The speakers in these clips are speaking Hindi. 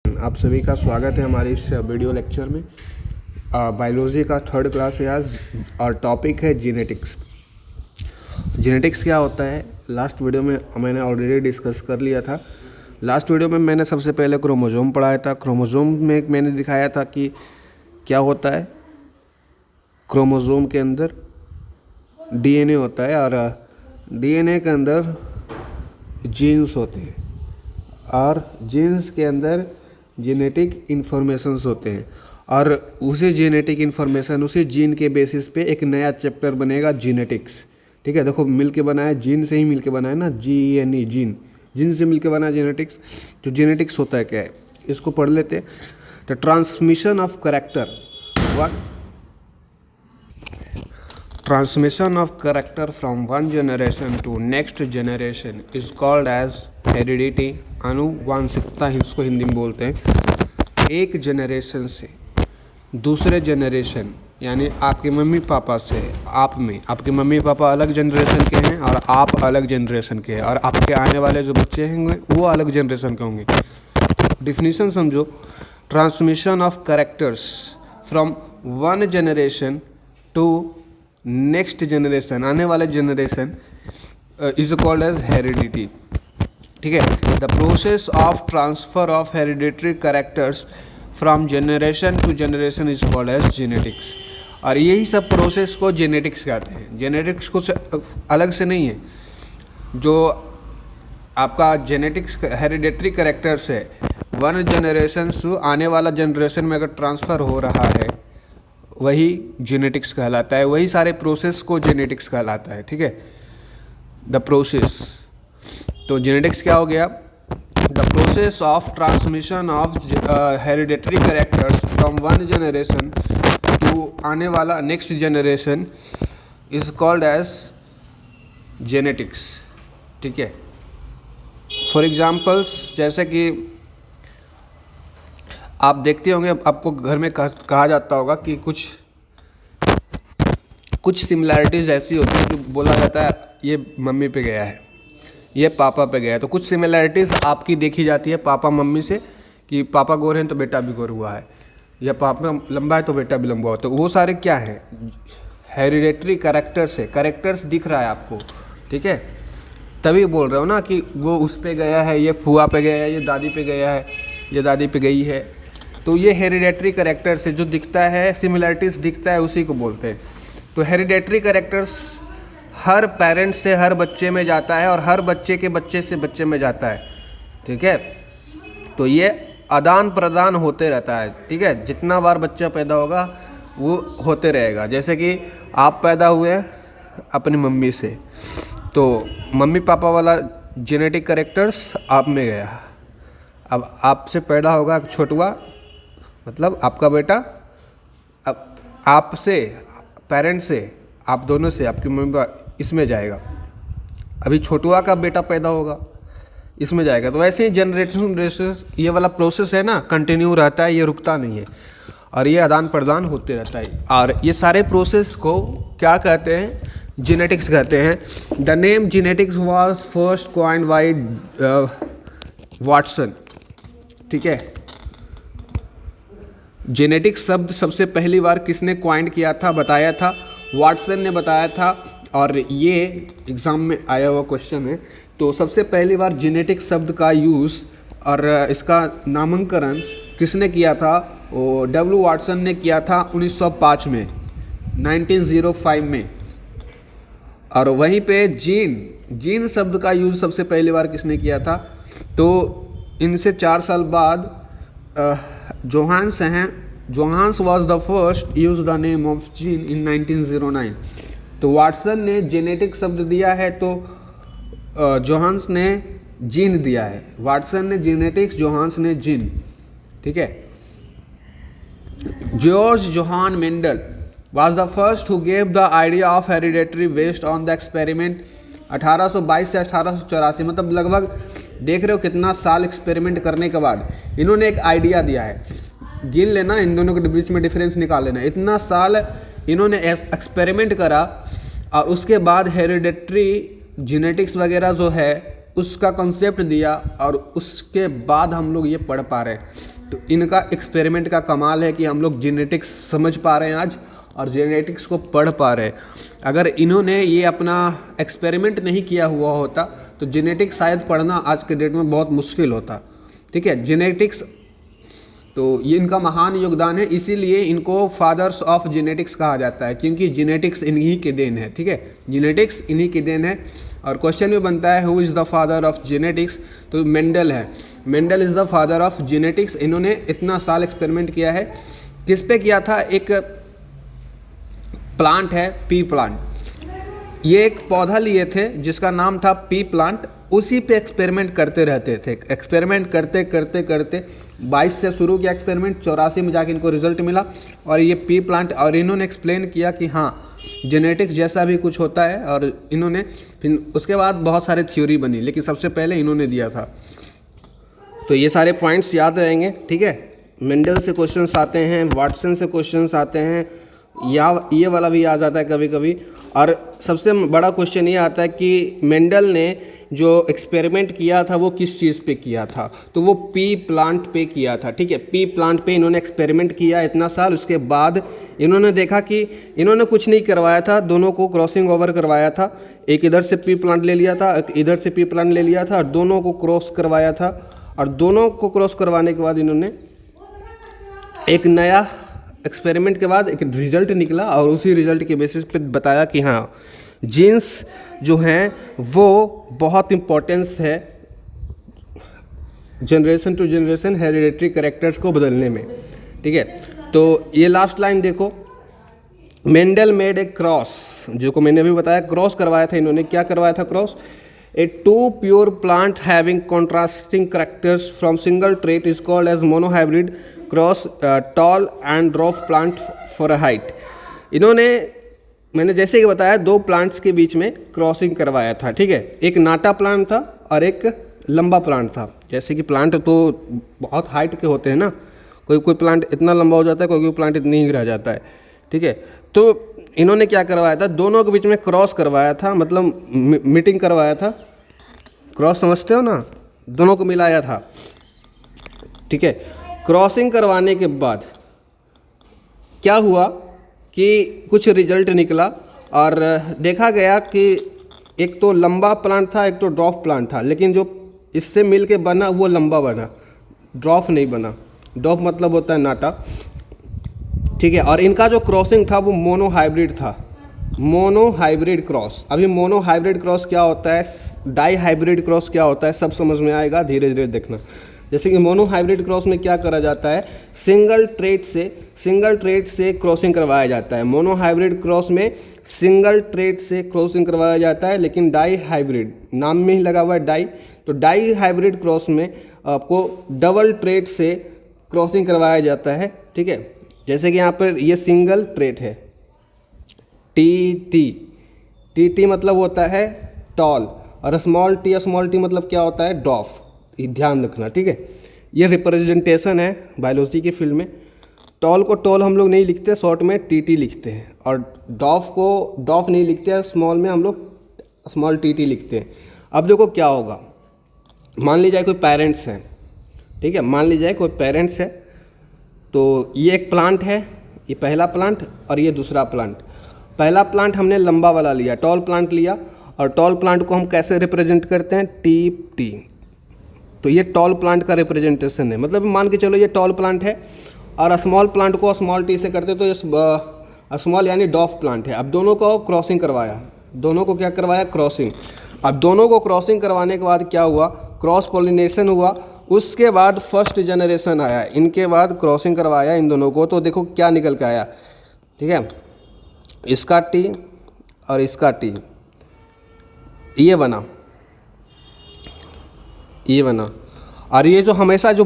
आप सभी का स्वागत है हमारे इस वीडियो लेक्चर में। बायोलॉजी का थर्ड क्लास है आज और टॉपिक है जेनेटिक्स। जेनेटिक्स क्या होता है, लास्ट वीडियो में मैंने ऑलरेडी डिस्कस कर लिया था। लास्ट वीडियो में मैंने सबसे पहले क्रोमोसोम पढ़ाया था। क्रोमोसोम में मैंने दिखाया था कि क्या होता है। क्रोमोसोम के अंदर डीएनए होता है और डीएनए के अंदर जीन्स होते हैं और जीन्स के अंदर जेनेटिक इन्फॉर्मेशंस होते हैं और उसी जेनेटिक इन्फॉर्मेशन, उसी जीन के बेसिस पे एक नया चैप्टर बनेगा जेनेटिक्स। ठीक है, देखो मिल के बना है, जीन से ही मिल के बना है ना, GNE जीन, जीन से मिल के बना है जेनेटिक्स। तो जेनेटिक्स होता है क्या है, इसको पढ़ लेते हैं। तो transmission of character, what transmission of character from one generation to next generation is called as heredity, आनुवांशिकता इसको हिंदी में बोलते हैं। एक जनरेशन से दूसरे जनरेशन, यानी आपके मम्मी पापा से आप में, आपके मम्मी पापा अलग जनरेशन के हैं और आप अलग जनरेशन के हैं और आपके आने वाले जो बच्चे होंगे वो अलग जनरेशन के होंगे। डिफिनीशन समझो, transmission of characters from one generation to next generation, आने वाले generation is called as heredity. ठीक है, the process of transfer of hereditary characters from generation to generation is called as genetics. और यही सब प्रोसेस को जेनेटिक्स कहते हैं। जेनेटिक्स कुछ अलग से नहीं है। जो आपका जेनेटिक्स हेरिडिटरी कैरेक्टर्स है, वन जनरेशन से आने वाला जनरेशन में अगर ट्रांसफ़र हो रहा है वही जेनेटिक्स कहलाता है। वही सारे प्रोसेस को जेनेटिक्स कहलाता है। ठीक है, द प्रोसेस। तो जेनेटिक्स क्या हो गया, the process of transmission of hereditary characters from one generation to आने वाला next generation is called as genetics. ठीक है, फॉर एग्जाम्पल्स, जैसे कि आप देखते होंगे, आपको घर में कहा जाता होगा कि कुछ सिमिलैरिटीज़ ऐसी होती है जो बोला जाता है ये मम्मी पे गया है, ये पापा पे गया है। तो कुछ सिमिलैरिटीज़ आपकी देखी जाती है पापा मम्मी से कि पापा गोर हैं तो बेटा भी गोर हुआ है, या पापा लंबा है तो बेटा भी लंबा हुआ। तो वो सारे क्या हैं, हेरिडेटरी कैरेक्टर्स है। कैरेक्टर्स दिख रहा है आपको, ठीक है, तभी बोल रहे हो ना कि वो उस पे गया है, ये फुआ पे गया है, ये दादी पे गया है, ये दादी पे गई है। तो ये हेरिडेटरी कैरेक्टर से जो दिखता है, सिमिलैरिटीज़ दिखता है, उसी को बोलते हैं। तो हेरिडेटरी कैरेक्टर्स हर पेरेंट्स से हर बच्चे में जाता है और हर बच्चे के बच्चे से बच्चे में जाता है। ठीक है, तो ये आदान प्रदान होते रहता है। ठीक है, जितना बार बच्चा पैदा होगा वो होते रहेगा। जैसे कि आप पैदा हुए हैं अपनी मम्मी से, तो मम्मी पापा वाला जेनेटिक कैरेक्टर्स आप में गया। अब आपसे पैदा होगा छोटुआ, मतलब आपका बेटा, अब आपसे, पेरेंट्स से, आप दोनों से, आपकी मम्मी पापा इसमें जाएगा। अभी छोटुआ का बेटा पैदा होगा, इसमें जाएगा। तो वैसे ही जनरेशन ये वाला प्रोसेस है ना, कंटिन्यू रहता है, ये रुकता नहीं है और ये आदान प्रदान होते रहता है। और ये सारे प्रोसेस को क्या कहते हैं, जेनेटिक्स कहते हैं। The name genetics was first coined bye Watson. ठीक है, जेनेटिक्स शब्द सबसे पहली बार किसने क्वाइंट किया था, बताया था, वाटसन ने बताया था। और ये एग्ज़ाम में आया हुआ क्वेश्चन है। तो सबसे पहली बार जेनेटिक शब्द का यूज़ और इसका नामकरण किसने किया था, वो W वाटसन ने किया था 1905 में, 1905 में। और वहीं पे जीन शब्द का यूज़ सबसे पहली बार किसने किया था, तो इनसे 4 साल बाद जोहान्स हैं। Johannes was the first use the name of gene in 1909। तो वाटसन ने जेनेटिक शब्द दिया है, तो जोहान्स ने जीन दिया है। वाटसन ने जेनेटिक्स, जोहान्स ने जीन। ठीक है, George Johan Mendel was the first who gave the idea of hereditary based on the experiment 1822 से 1884। मतलब लगभग देख रहे हो कितना साल एक्सपेरिमेंट करने के बाद इन्होंने एक आइडिया दिया है। गिन लेना, इन दोनों के बीच में डिफरेंस निकाल लेना। इतना साल इन्होंने एक्सपेरिमेंट करा और उसके बाद हेरिडेटरी जेनेटिक्स वगैरह जो है उसका कॉन्सेप्ट दिया और उसके बाद हम लोग ये पढ़ पा रहे हैं। तो इनका एक्सपेरिमेंट का कमाल है कि हम लोग जेनेटिक्स समझ पा रहे हैं आज और जेनेटिक्स को पढ़ पा रहे हैं। अगर इन्होंने ये अपना एक्सपेरिमेंट नहीं किया हुआ होता तो जेनेटिक्स शायद पढ़ना आज के डेट में बहुत मुश्किल होता। ठीक है, जेनेटिक्स तो ये इनका महान योगदान है, इसीलिए इनको फादर्स ऑफ जेनेटिक्स कहा जाता है, क्योंकि जेनेटिक्स इन्हीं के देन है। ठीक है, जेनेटिक्स इन्हीं के देन है। और क्वेश्चन में बनता है who is the father of genetics, तो मेंडल है। Mendel is the father of genetics. इन्होंने इतना साल एक्सपेरिमेंट किया है। किस पे किया था? एक प्लांट है पी प्लांट, ये एक पौधा लिए थे जिसका नाम था पी प्लांट, उसी पे एक्सपेरिमेंट करते रहते थे। एक्सपेरिमेंट करते करते करते 22 से शुरू किया एक्सपेरिमेंट, 84 में जाके इनको रिजल्ट मिला और ये पी प्लांट, और इन्होंने एक्सप्लेन किया कि हाँ जेनेटिक्स जैसा भी कुछ होता है। और इन्होंने फिर उसके बाद बहुत सारे थ्योरी बनी, लेकिन सबसे पहले इन्होंने दिया था। तो ये सारे पॉइंट्स याद रहेंगे। ठीक है, मेंडल से क्वेश्चंस आते हैं, वाटसन से क्वेश्चंस आते हैं, या ये वाला भी आ जाता है कभी कभी। और सबसे बड़ा क्वेश्चन ये आता है कि मेंडल ने जो एक्सपेरिमेंट किया था वो किस चीज़ पे किया था, तो वो पी प्लांट पे किया था। ठीक है, पी प्लांट पे इन्होंने एक्सपेरिमेंट किया इतना साल। उसके बाद इन्होंने देखा कि इन्होंने कुछ नहीं करवाया था, दोनों को क्रॉसिंग ओवर करवाया था। एक इधर से पी प्लांट ले लिया था, एक इधर से पी प्लांट ले लिया था, और दोनों को क्रॉस करवाया था। और दोनों को क्रॉस करवाने के बाद इन्होंने एक नया एक्सपेरिमेंट के बाद एक रिजल्ट निकला, और उसी रिजल्ट के बेसिस पे बताया कि हाँ जीन्स जो हैं वो बहुत इम्पोर्टेंस है generation to generation hereditary characters को बदलने में। ठीक है, तो ये लास्ट लाइन देखो, मेंडल मेड ए क्रॉस, जो को मैंने अभी बताया क्रॉस करवाया था इन्होंने। क्या करवाया था cross? A two pure plant having contrasting characters from single trait is called as monohybrid cross tall and dwarf plant for a height. इन्होंने मैंने जैसे कि बताया दो प्लांट्स के बीच में क्रॉसिंग करवाया था। ठीक है, एक नाटा प्लांट था और एक लंबा प्लांट था। जैसे कि प्लांट तो बहुत हाइट के होते हैं ना, कोई कोई प्लांट इतना लंबा हो जाता है, कोई कोई प्लांट इतनी ही रह जाता है। ठीक है, तो इन्होंने क्या करवाया था, दोनों के बीच में क्रॉस करवाया था, मतलब मीटिंग करवाया था। क्रॉस समझते हो ना, दोनों को मिलाया था। ठीक है, क्रॉसिंग करवाने के बाद क्या हुआ कि कुछ रिजल्ट निकला और देखा गया कि एक तो लंबा प्लांट था, एक तो ड्रॉफ प्लांट था, लेकिन जो इससे मिल के बना वो लंबा बना, ड्रॉफ नहीं बना। ड्रॉफ मतलब होता है नाटा। ठीक है, और इनका जो क्रॉसिंग था वो मोनो हाइब्रिड था, मोनो हाइब्रिड क्रॉस। अभी मोनो हाइब्रिड क्रॉस क्या होता है, डाई हाइब्रिड क्रॉस क्या होता है, सब समझ में आएगा, धीरे धीरे देखना। जैसे कि मोनो हाइब्रिड क्रॉस में क्या करा जाता है, सिंगल ट्रेट से क्रॉसिंग करवाया जाता है। मोनो हाइब्रिड क्रॉस में सिंगल ट्रेट से क्रॉसिंग करवाया जाता है, लेकिन डाई हाइब्रिड नाम में ही लगा हुआ है डाई, तो डाई हाइब्रिड क्रॉस में आपको डबल ट्रेट से क्रॉसिंग करवाया जाता है। ठीक है, जैसे कि यहाँ पर ये सिंगल ट्रेट है टी मतलब होता है टॉल, और स्मॉल टी मतलब क्या होता है, डॉफ। ये ध्यान रखना। ठीक है, ये रिप्रेजेंटेशन है बायोलॉजी के फील्ड में। टॉल को टॉल हम लोग नहीं लिखते, शॉर्ट में टी लिखते हैं, और डॉफ को डॉफ नहीं लिखते, स्मॉल में हम लोग स्मॉल टी लिखते हैं। अब देखो क्या होगा, मान लीजिए कोई पेरेंट्स हैं। ठीक है, मान लीजिए कोई पेरेंट्स है, तो ये एक प्लांट है, ये पहला प्लांट और ये दूसरा प्लांट। पहला प्लांट हमने लंबा वाला लिया, टॉल प्लांट लिया, और टॉल प्लांट को हम कैसे रिप्रेजेंट करते हैं, टी। तो ये टॉल प्लांट का रिप्रेजेंटेशन है, मतलब मान के चलो ये टॉल प्लांट है, और स्मॉल प्लांट को स्मॉल टी से करते तो ये स्मॉल यानी डॉफ प्लांट है। अब दोनों को क्रॉसिंग करवाया, दोनों को क्या करवाया, क्रॉसिंग। अब दोनों को क्रॉसिंग करवाने के बाद क्या हुआ, क्रॉस पॉलिनेशन हुआ। उसके बाद फर्स्ट जनरेशन आया, इनके बाद क्रॉसिंग करवाया इन दोनों को, तो देखो क्या निकल के आया। ठीक है, इसका टी और इसका टी, ये बना, और ये जो हमेशा जो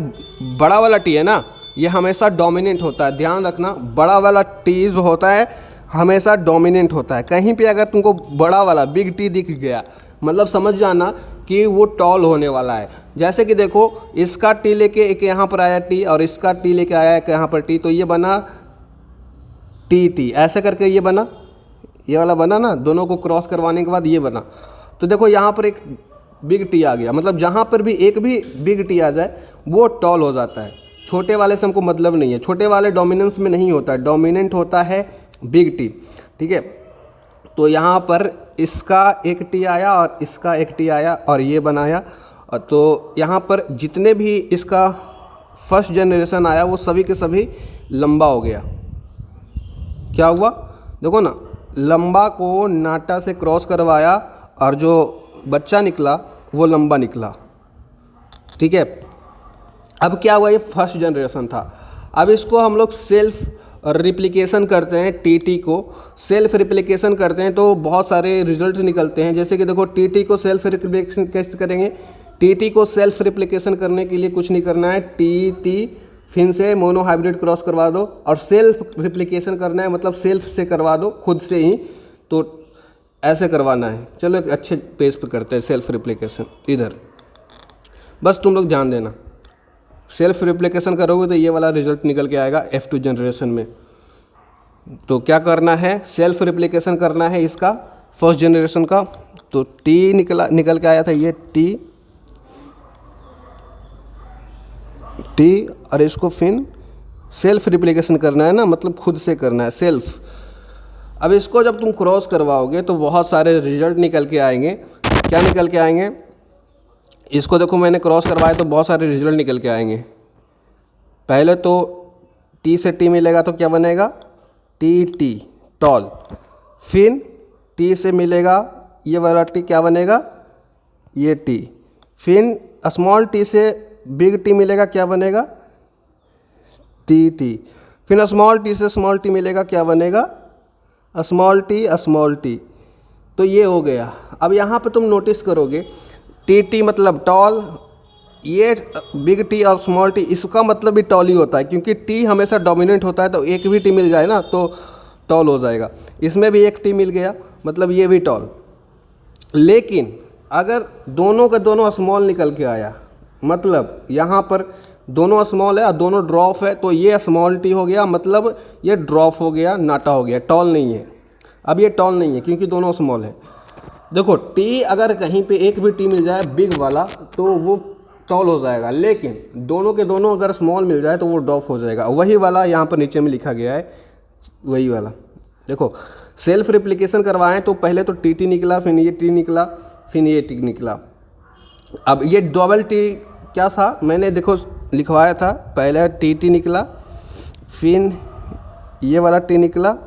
बड़ा वाला टी है ना, ये हमेशा डोमिनेंट होता है। ध्यान रखना, बड़ा वाला टी जो होता है हमेशा डोमिनेंट होता है। कहीं पे अगर तुमको बड़ा वाला बिग टी दिख गया, मतलब समझ जाना कि वो टॉल होने वाला है। जैसे कि देखो, इसका टी लेके एक यहाँ पर आया टी, और इसका टी लेके आया एक यहाँ पर टी, तो ये बना टी, ऐसे करके ये बना, ये वाला बना ना, दोनों को क्रॉस करवाने के बाद ये बना। तो देखो यहाँ पर एक बिग टी आ गया, मतलब जहाँ पर भी एक भी बिग टी आ जाए वो टॉल हो जाता है, छोटे वाले से हमको मतलब नहीं है, छोटे वाले डोमिनेंस में नहीं होता है, डोमिनेंट होता है बिग टी, ठीक है। तो यहाँ पर इसका एक टी आया और इसका एक टी आया और ये बनाया, तो यहाँ पर जितने भी इसका फर्स्ट जनरेशन आया वो सभी के सभी लंबा हो गया। क्या हुआ देखो ना, लंबा को नाटा से क्रॉस करवाया और जो बच्चा निकला वो लंबा निकला, ठीक है। अब क्या हुआ, ये फर्स्ट जनरेशन था। अब इसको हम लोग सेल्फ रिप्लिकेशन करते हैं, टीटी को सेल्फ रिप्लिकेशन करते हैं तो बहुत सारे रिजल्ट्स निकलते हैं। जैसे कि देखो टीटी को सेल्फ रिप्लिकेशन कैसे करेंगे, टीटी को सेल्फ रिप्लिकेशन करने के लिए कुछ नहीं करना है, टीटी फिर से मोनोहाइब्रिड क्रॉस करवा दो और सेल्फ रिप्लिकेशन करना है, मतलब सेल्फ से करवा दो खुद से ही, तो ऐसे करवाना है। चलो एक अच्छे पेज पे करते हैं सेल्फ रिप्लिकेशन। इधर बस तुम लोग ध्यान देना, सेल्फ रिप्लिकेशन करोगे तो ये वाला रिजल्ट निकल के आएगा F2 जनरेशन में। तो क्या करना है, सेल्फ रिप्लिकेशन करना है इसका फर्स्ट जनरेशन का। तो टी निकल के आया था ये टी और इसको फिर सेल्फ रिप्लिकेशन करना है ना, मतलब खुद से करना है सेल्फ। अब इसको जब तुम क्रॉस करवाओगे तो बहुत सारे रिजल्ट निकल के आएंगे। क्या निकल के आएंगे, इसको देखो मैंने क्रॉस करवाया तो बहुत सारे रिजल्ट निकल के आएंगे। पहले तो टी से टी मिलेगा तो क्या बनेगा, टी टॉल। फिर टी से मिलेगा ये वाला टी, क्या बनेगा, ये टी। फिर स्मॉल टी से बिग टी मिलेगा, क्या बनेगा, टी। फिर स्मॉल टी से स्मॉल टी मिलेगा, क्या बनेगा, स्मॉल टी। तो ये हो गया। अब यहाँ पे तुम नोटिस करोगे टी मतलब टॉल, ये बिग टी और स्मॉल टी इसका मतलब भी टॉल ही होता है, क्योंकि टी हमेशा डोमिनेंट होता है। तो एक भी टी मिल जाए ना तो टॉल हो जाएगा। इसमें भी एक टी मिल गया मतलब ये भी टॉल। लेकिन अगर दोनों का दोनों स्मॉल निकल के आया, मतलब यहाँ पर दोनों स्मॉल है और दोनों ड्रॉप है, तो ये स्मॉल टी हो गया, मतलब ये ड्रॉप हो गया, नाटा हो गया, टॉल नहीं है। अब ये टॉल नहीं है क्योंकि दोनों स्मॉल है। देखो टी अगर कहीं पे एक भी टी मिल जाए बिग वाला तो वो टॉल हो जाएगा, लेकिन दोनों के दोनों अगर स्मॉल मिल जाए तो वो ड्रॉप हो जाएगा। वही वाला यहाँ पर नीचे में लिखा गया है, वही वाला। देखो सेल्फ रिप्लिकेशन करवाएं तो पहले तो टी निकला, फिर ये टी निकला, फिर ये टी निकला। अब ये डबल टी क्या था, मैंने देखो लिखवाया था, पहले टी निकला, फिर ये वाला टी निकला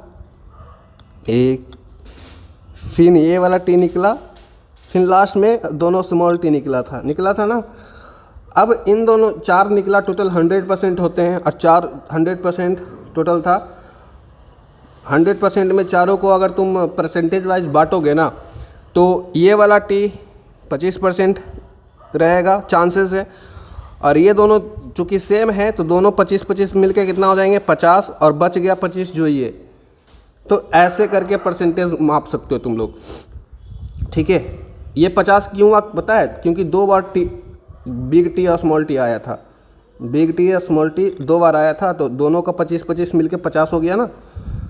एक, फिर ये वाला टी निकला, फिर लास्ट में दोनों स्मॉल टी निकला था ना। अब इन दोनों चार निकला, टोटल 100% होते हैं और 100% टोटल था। 100% में चारों को अगर तुम परसेंटेज वाइज बांटोगे ना तो ये वाला टी 25% रहेगा चांसेस है, और ये दोनों चूँकि सेम है तो दोनों 25-25 मिलके कितना हो जाएंगे 50, और बच गया 25 जो ये। तो ऐसे करके परसेंटेज माप सकते हो तुम लोग, ठीक है। ये 50 क्यों पता है, क्योंकि 2 बार टी बिग टी और स्मॉल टी आया था, बिग टी या स्मॉल टी 2 बार आया था, तो दोनों का 25-25 मिलके 50 हो गया ना।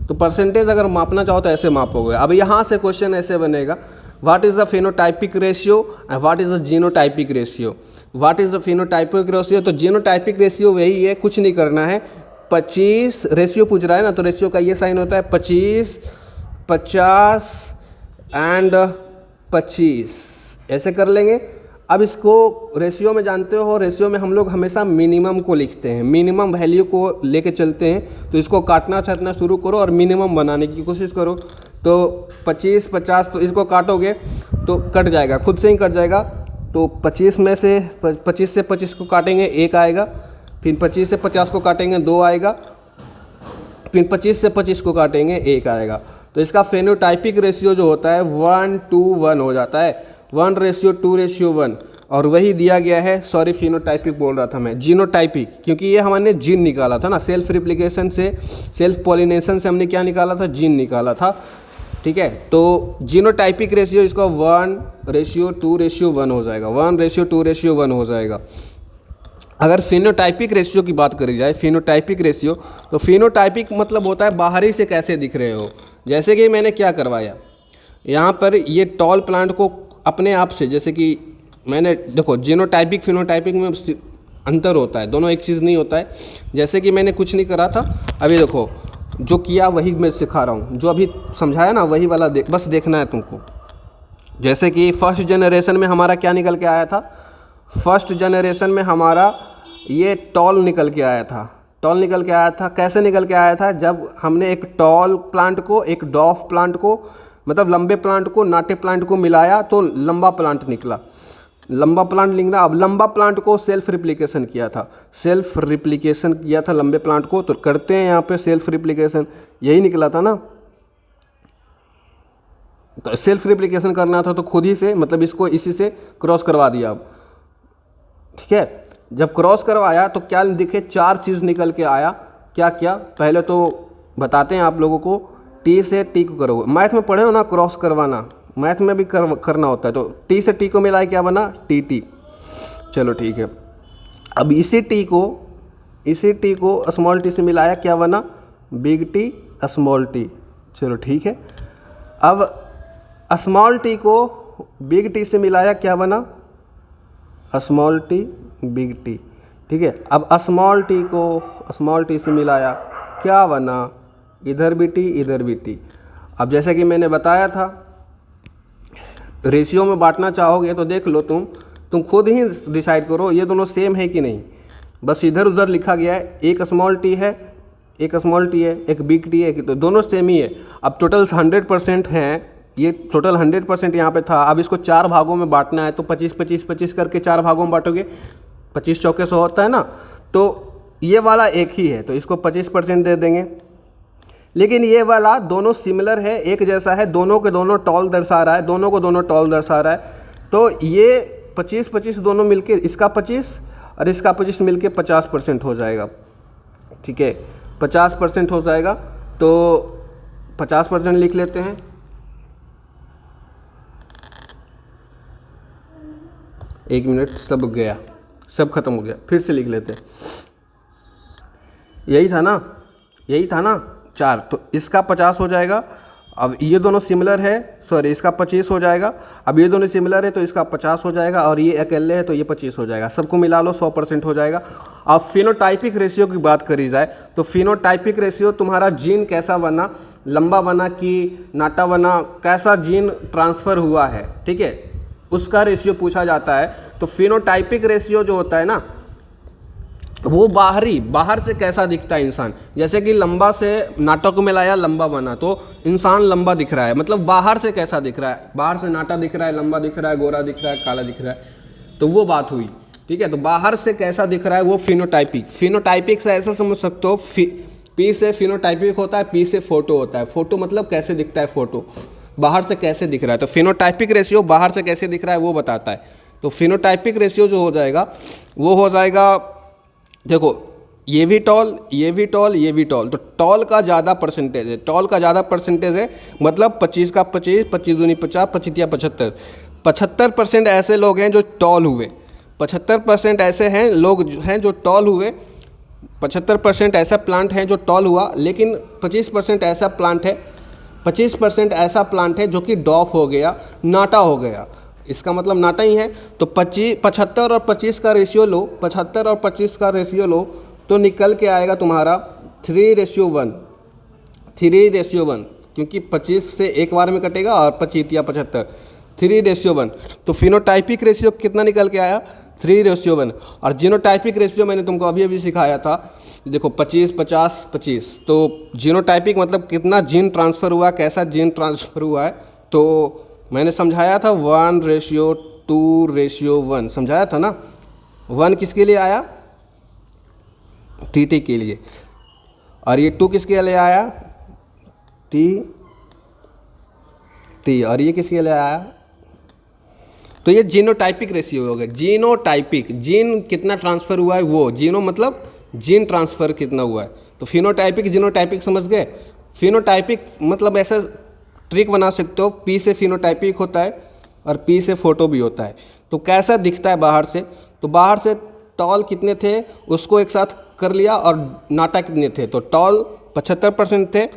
तो परसेंटेज अगर मापना चाहो तो ऐसे मापोगे। अब यहाँ से क्वेश्चन ऐसे बनेगा, what is the phenotypic ratio and what is the genotypic ratio. What is the phenotypic ratio, तो जीनोटाइपिक रेशियो वही है, कुछ नहीं करना है। 25 रेशियो पूछ रहा है ना, तो रेशियो का ये साइन होता है 25, 50 एंड 25, ऐसे कर लेंगे। अब इसको रेशियो में जानते हो, रेशियो में हम लोग हमेशा मिनिमम को लिखते हैं, मिनिमम वैल्यू को लेके चलते हैं। तो इसको काटना छाटना शुरू करो और मिनिमम बनाने की कोशिश करो। तो 25, 50, तो इसको काटोगे तो कट जाएगा, खुद से ही कट जाएगा। तो 25 में से 25 को काटेंगे 1 आएगा, फिर 25 से 50 को काटेंगे 2 आएगा, फिर 25 से 25 को काटेंगे 1 आएगा। तो इसका फेनोटाइपिक रेशियो जो होता है 1:1 हो जाता है, 1:2:1। और वही दिया गया है, सॉरी फिनोटाइपिक बोल रहा था मैं, जीनोटाइपिक, क्योंकि ये हमने जीन निकाला था ना, सेल्फ रिप्लिकेशन से, सेल्फ पॉलिनेशन से हमने क्या निकाला था, जीन निकाला था, ठीक है। तो जीनोटाइपिक रेशियो इसका 1:2:1 हो जाएगा, 1:2:1 हो जाएगा। अगर फिनोटाइपिक रेशियो की बात करी जाए, फिनोटाइपिक रेशियो, तो फिनोटाइपिक मतलब होता है बाहरी से कैसे दिख रहे हो। जैसे कि मैंने क्या करवाया, यहाँ पर ये टॉल प्लांट को अपने आप से, जैसे कि मैंने देखो जीनोटाइपिक फिनोटाइपिक में अंतर होता है, दोनों एक चीज़ नहीं होता है। जैसे कि मैंने कुछ नहीं करा था, अभी देखो जो किया वही मैं सिखा रहा हूँ, जो अभी समझाया ना वही वाला बस देखना है तुमको। जैसे कि फर्स्ट जनरेशन में हमारा क्या निकल के आया था, फर्स्ट जनरेशन में हमारा ये टॉल निकल के आया था। टॉल निकल के आया था, कैसे निकल के आया था, जब हमने एक टॉल प्लांट को, एक डॉफ प्लांट को, मतलब लंबे प्लांट को नाटे प्लांट को मिलाया तो लंबा प्लांट निकला, लंबा प्लांट निकला। अब लंबा प्लांट को सेल्फ रिप्लिकेशन किया था, सेल्फ रिप्लिकेशन किया था लंबे प्लांट को, तो करते हैं यहाँ पे सेल्फ रिप्लिकेशन, यही निकला था ना। तो सेल्फ रिप्लिकेशन करना था तो खुद ही से, मतलब इसको इसी से क्रॉस करवा दिया। अब ठीक है, जब क्रॉस करवाया तो क्या दिखे, 4 चीज़ निकल के आया। क्या क्या, पहले तो बताते हैं आप लोगों को, टी से टी को करोगे, मैथ में पढ़े हो ना क्रॉस करवाना, मैथ में भी करना होता है। तो टी से टी को मिलाए क्या बना, टी टी। चलो ठीक है, अब इसी टी को स्मॉल टी से मिलाया, क्या बना, बिग टी स्मॉल टी। चलो ठीक है, अब स्मॉल टी को बिग टी से मिलाया, क्या बना, स्मॉल टी बिग टी। ठीक है, अब स्मॉल टी को स्मॉल टी से मिलाया, क्या बना, इधर भी टी इधर भी टी। अब जैसे कि मैंने बताया था, रेशियो में बांटना चाहोगे तो देख लो, तुम खुद ही डिसाइड करो ये दोनों सेम है कि नहीं। बस इधर उधर लिखा गया है, एक स्मॉल टी है, एक स्मॉल टी है, एक बिग टी है, तो दोनों सेम ही है। अब टोटल 100% हैं, ये टोटल 100% यहाँ पे था। अब इसको 4 भागों में बांटना है, तो 25-25-25 करके 4 भागों में बांटोगे, 25 चौके 100 होता है ना। तो ये वाला एक ही है तो इसको 25% दे देंगे। लेकिन ये वाला दोनों सिमिलर है, एक जैसा है, दोनों के दोनों टॉल दर्शा रहा है, दोनों को दोनों टॉल दर्शा रहा है। तो ये 25-25 दोनों मिलके, इसका 25 और इसका 25 मिलके 50% हो जाएगा। ठीक है, 50% हो जाएगा, तो 50% लिख लेते हैं। एक मिनट, सब गया, सब खत्म हो गया, फिर से लिख लेते हैं। यही था ना 4, तो इसका 50 हो जाएगा। अब ये दोनों सिमिलर है, सॉरी इसका 25 हो जाएगा। अब ये दोनों सिमिलर है तो इसका 50 हो जाएगा, और ये अकेले है तो ये 25 हो जाएगा। सबको मिला लो, 100% हो जाएगा। अब फिनोटाइपिक रेशियो की बात करी जाए तो फिनोटाइपिक रेशियो तुम्हारा जीन कैसा बना, लंबा बना कि नाटा बना, कैसा जीन ट्रांसफ़र हुआ है, ठीक है, उसका रेशियो पूछा जाता है। तो फिनोटाइपिक रेशियो जो होता है ना, वो बाहर से कैसा दिखता है इंसान। जैसे कि लंबा से नाटा को मिलाया, लंबा बना, तो इंसान लंबा दिख रहा है, मतलब बाहर से कैसा दिख रहा है, बाहर से नाटा दिख रहा है, लंबा दिख रहा है, गोरा दिख रहा है, काला दिख रहा है, तो वो बात हुई। ठीक है, तो बाहर से कैसा दिख रहा है वो फिनोटाइपिक से ऐसा समझ सकते हो, पी से फिनोटाइपिक होता है, पी से फोटो होता है। फोटो मतलब कैसे दिखता है, फोटो बाहर से कैसे दिख रहा है। तो फिनोटाइपिक रेशियो बाहर से कैसे दिख रहा है वो बताता है। तो फिनोटाइपिक रेशियो जो हो जाएगा वो हो जाएगा, देखो ये भी टॉल, ये भी टॉल, ये भी टॉल, तो टॉल का ज़्यादा परसेंटेज है, टॉल का ज़्यादा परसेंटेज है, मतलब 25 का 25, 25 दूनी 50, 25 या 75, 75% ऐसे लोग हैं जो टॉल हुए, 75% ऐसे हैं लोग हैं जो टॉल हुए, 75% ऐसा प्लांट है जो टॉल हुआ। लेकिन 25% ऐसा प्लांट है, 25% ऐसा प्लांट है जो कि डॉफ हो गया, नाटा हो गया, इसका मतलब नाटा ही है। तो 75 और 25 का रेशियो लो, 75 और 25 का रेशियो लो तो निकल के आएगा तुम्हारा 3:1, 3:1, क्योंकि 25 से एक बार में कटेगा और 25 या 75, 3:1। तो फिनोटाइपिक रेशियो कितना निकल के आया, 3:1। और जीनोटाइपिक रेशियो मैंने तुमको अभी अभी सिखाया था, देखो 25, 50, 25। तो जीनोटाइपिक मतलब कितना जीन ट्रांसफ़र हुआ, कैसा जीन ट्रांसफ़र हुआ है। तो मैंने समझाया था 1:2:1 समझाया था ना। 1 किसके लिए आया, टी के लिए, और ये 2 किसके लिए आया, टी, और ये किसके लिए आया। तो ये जीनोटाइपिक रेशियो हो गया। जीनोटाइपिक, जीन कितना ट्रांसफ़र हुआ है वो, जीनो मतलब जीन ट्रांसफ़र कितना हुआ है। तो फिनोटाइपिक जीनोटाइपिक समझ गए। फिनोटाइपिक मतलब ऐसा ट्रिक बना सकते हो, पी से फिनोटाइपिक होता है और पी से फोटो भी होता है। तो कैसा दिखता है बाहर से, तो बाहर से टॉल कितने थे उसको एक साथ कर लिया, और नाटा कितने थे, तो टॉल 75% थे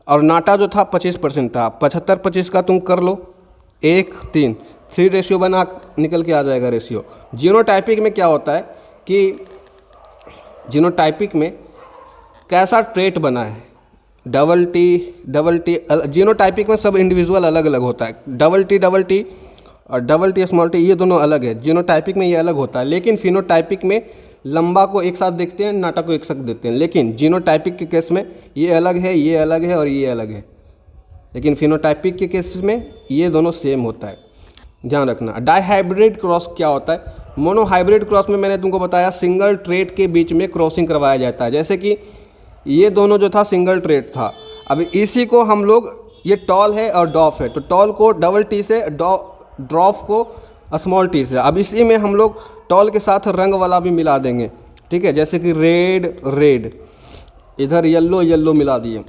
और नाटा जो था 25% था। 75-25 का तुम कर लो, 1:3, 3:1 निकल के आ जाएगा रेशियो। जीनोटाइपिक में क्या होता है, कि जीनोटाइपिक में कैसा ट्रेट बना है। डबल टी जीनोटाइपिक में सब इंडिविजुअल अलग अलग होता है। डबल टी और डबल टी स्मॉल टी ये दोनों अलग है। जीनोटाइपिक में ये अलग होता है, लेकिन फिनोटाइपिक में लंबा को एक साथ देखते हैं, नाटा को एक साथ देखते हैं। लेकिन जीनोटाइपिक के केस में ये अलग है, ये अलग है और ये अलग है। लेकिन फिनोटाइपिक के केस में ये दोनों सेम होता है, ध्यान रखना। डाईहाइब्रिड क्रॉस क्या होता है? मोनोहाइब्रिड क्रॉस में मैंने तुमको बताया सिंगल ट्रेट के बीच में क्रॉसिंग करवाया जाता है। जैसे कि ये दोनों जो था सिंगल ट्रेट था, अब इसी को हम लोग, ये टॉल है और डॉफ है, तो टॉल को डबल टी से, ड्रॉफ को स्मॉल टी से। अब इसी में हम लोग टॉल के साथ रंग वाला भी मिला देंगे, ठीक है। जैसे कि रेड, इधर येलो मिला दिए,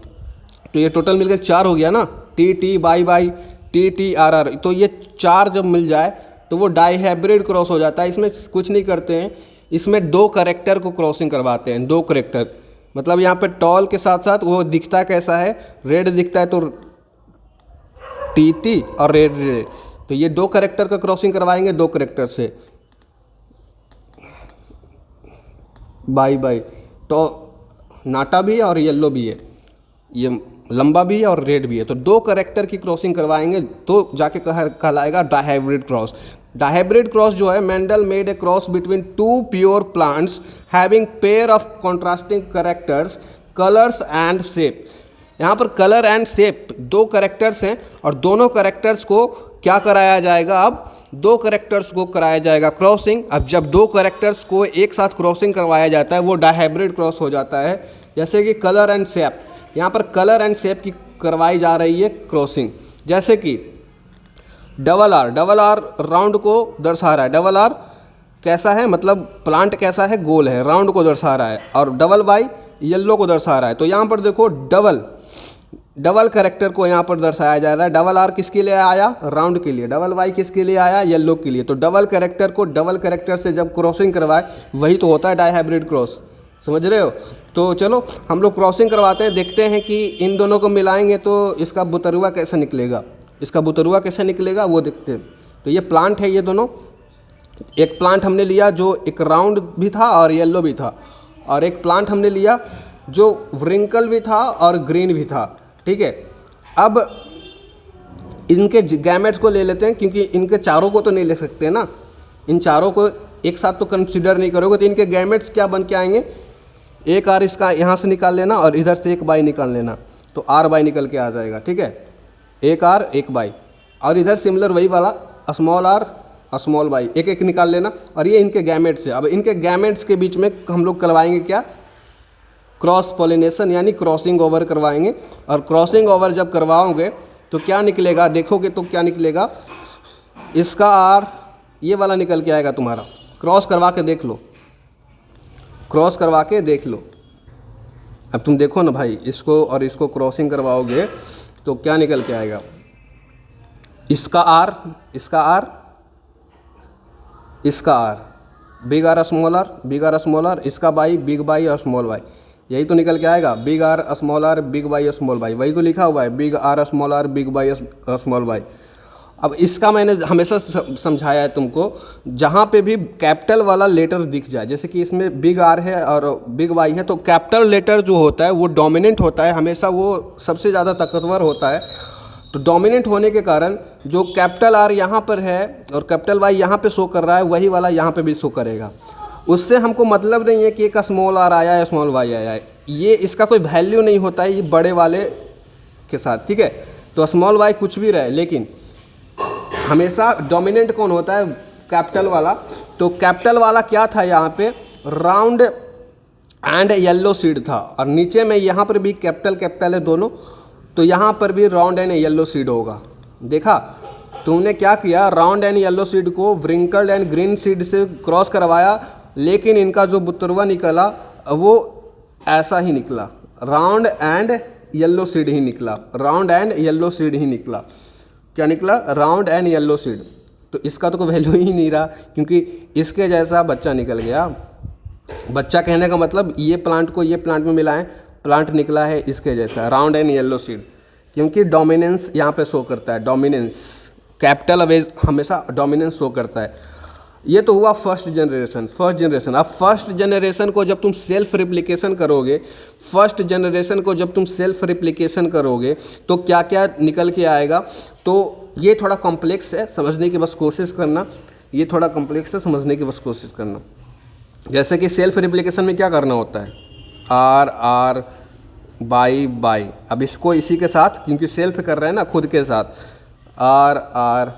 तो ये टोटल मिलकर 4 हो गया ना। T by T R. तो ये 4 जब मिल जाए तो वो डाईहाइब्रिड क्रॉस हो जाता है। इसमें कुछ नहीं करते हैं, इसमें 2 कैरेक्टर को क्रॉसिंग करवाते हैं। 2 कैरेक्टर मतलब यहाँ पे टॉल के साथ साथ वो दिखता कैसा है, रेड दिखता है तो टी और रेड। तो ये 2 कैरेक्टर का क्रॉसिंग करवाएंगे, 2 कैरेक्टर से बाई। तो नाटा भी है और येलो भी है, ये लंबा भी है और रेड भी है। तो 2 कैरेक्टर की क्रॉसिंग करवाएंगे तो जाके कहलाएगा डाईहाइब्रिड क्रॉस। डाईहाइब्रिड क्रॉस जो है, Mendel made a cross between 2 pure plants having pair of contrasting characters, colours and shape. यहाँ पर कलर एंड शेप 2 कैरेक्टर्स हैं और दोनों कैरेक्टर्स को क्या कराया जाएगा? अब 2 कैरेक्टर्स को कराया जाएगा क्रॉसिंग। अब जब 2 कैरेक्टर्स को एक साथ क्रॉसिंग करवाया जाता है वो डाईहाइब्रिड क्रॉस हो जाता है। जैसे कि कलर एंड शेप, यहाँ पर कलर एंड शेप की करवाई जा रही है क्रॉसिंग। जैसे कि डबल आर राउंड को दर्शा रहा है। डबल आर कैसा है, मतलब प्लांट कैसा है, गोल है, राउंड को दर्शा रहा है। और डबल वाई येलो को दर्शा रहा है। तो यहाँ पर देखो डबल कैरेक्टर को यहाँ पर दर्शाया जा रहा है। डबल आर किसके लिए आया? राउंड के लिए। डबल वाई किसके लिए आया? येलो के लिए। तो डबल कैरेक्टर को डबल कैरेक्टर से जब क्रॉसिंग करवाए वही तो होता है डाईहाइब्रिड क्रॉस, समझ रहे हो। तो चलो हम लोग क्रॉसिंग करवाते हैं, देखते हैं कि इन दोनों को मिलाएंगे तो इसका बुतरुआ कैसे निकलेगा वो देखते हैं। तो ये प्लांट है, ये दोनों, एक प्लांट हमने लिया जो एक राउंड भी था और येलो भी था, और एक प्लांट हमने लिया जो व्रिंकल भी था और ग्रीन भी था, ठीक है। अब इनके गैमेट्स को ले लेते हैं, क्योंकि इनके चारों को तो नहीं ले सकते ना, इन चारों को एक साथ तो कंसिडर नहीं करोगे। तो इनके गैमेट्स क्या बन के आएंगे? एक आर इसका यहाँ से निकाल लेना और इधर से एक बाई निकाल लेना, तो आर बाई निकल के आ जाएगा, ठीक है। एक आर एक बाई, और इधर सिमिलर वही वाला स्मॉल आर स्मॉल बाई, एक एक निकाल लेना। और ये इनके गैमेट्स है। अब इनके गैमेट्स के बीच में हम लोग करवाएंगे क्या? क्रॉस पॉलिनेशन, यानी क्रॉसिंग ओवर करवाएंगे। और क्रॉसिंग ओवर जब करवाओगे तो क्या निकलेगा? देखोगे तो क्या निकलेगा? इसका आर ये वाला निकल के आएगा तुम्हारा। क्रॉस करवा के देख लो, अब तुम देखो ना भाई, इसको और इसको क्रॉसिंग करवाओगे तो क्या निकल के आएगा? इसका R big R small R, इसका बाई बिग बाई और स्मॉल बाई, यही तो निकल के आएगा। Big R small R big Y small Y, वही तो लिखा हुआ है, big R small R big Y small Y. अब इसका मैंने हमेशा समझाया है तुमको, जहाँ पे भी कैपिटल वाला लेटर दिख जाए, जैसे कि इसमें बिग आर है और बिग वाई है, तो कैपिटल लेटर जो होता है वो डोमिनेंट होता है, हमेशा वो सबसे ज़्यादा ताकतवर होता है। तो डोमिनेंट होने के कारण जो कैपिटल आर यहाँ पर है और कैपिटल वाई यहाँ पे शो कर रहा है, वही वाला यहाँ पे भी शो करेगा। उससे हमको मतलब नहीं है कि एक स्मॉल आर आया है स्मॉल वाई आया है, ये इसका कोई वैल्यू नहीं होता है ये बड़े वाले के साथ, ठीक है। तो स्मॉल वाई कुछ भी रहे, लेकिन हमेशा डोमिनेंट कौन होता है? कैपिटल वाला। तो कैपिटल वाला क्या था? यहाँ पे राउंड एंड येलो सीड था, और नीचे में यहाँ पर भी कैपिटल है दोनों, तो यहाँ पर भी राउंड एंड येलो सीड होगा। देखा तुमने क्या किया? राउंड एंड येलो सीड को व्रिंकल्ड एंड ग्रीन सीड से क्रॉस करवाया, लेकिन इनका जो बुतरवा निकला वो ऐसा ही निकला, राउंड एंड येलो सीड ही निकला, क्या निकला? Round and yellow seed. तो इसका तो कोई वैल्यू ही नहीं रहा, क्योंकि इसके जैसा बच्चा निकल गया। बच्चा कहने का मतलब ये प्लांट को ये प्लांट में मिलाएं, प्लांट निकला है इसके जैसा, राउंड एंड येलो सीड, क्योंकि डोमिनेंस यहाँ पे शो करता है, डोमिनेंस कैपिटल अवेज हमेशा डोमिनेंस शो करता है। ये तो हुआ फर्स्ट जनरेशन। अब फर्स्ट जनरेशन को जब तुम सेल्फ रिप्लिकेशन करोगे, तो क्या क्या निकल के आएगा। तो ये थोड़ा कॉम्प्लेक्स है, समझने की बस कोशिश करना। जैसे कि सेल्फ रिप्लिकेशन में क्या करना होता है, आर आर बाई। अब इसको इसी के साथ, क्योंकि सेल्फ कर रहे हैं ना खुद के साथ, आर आर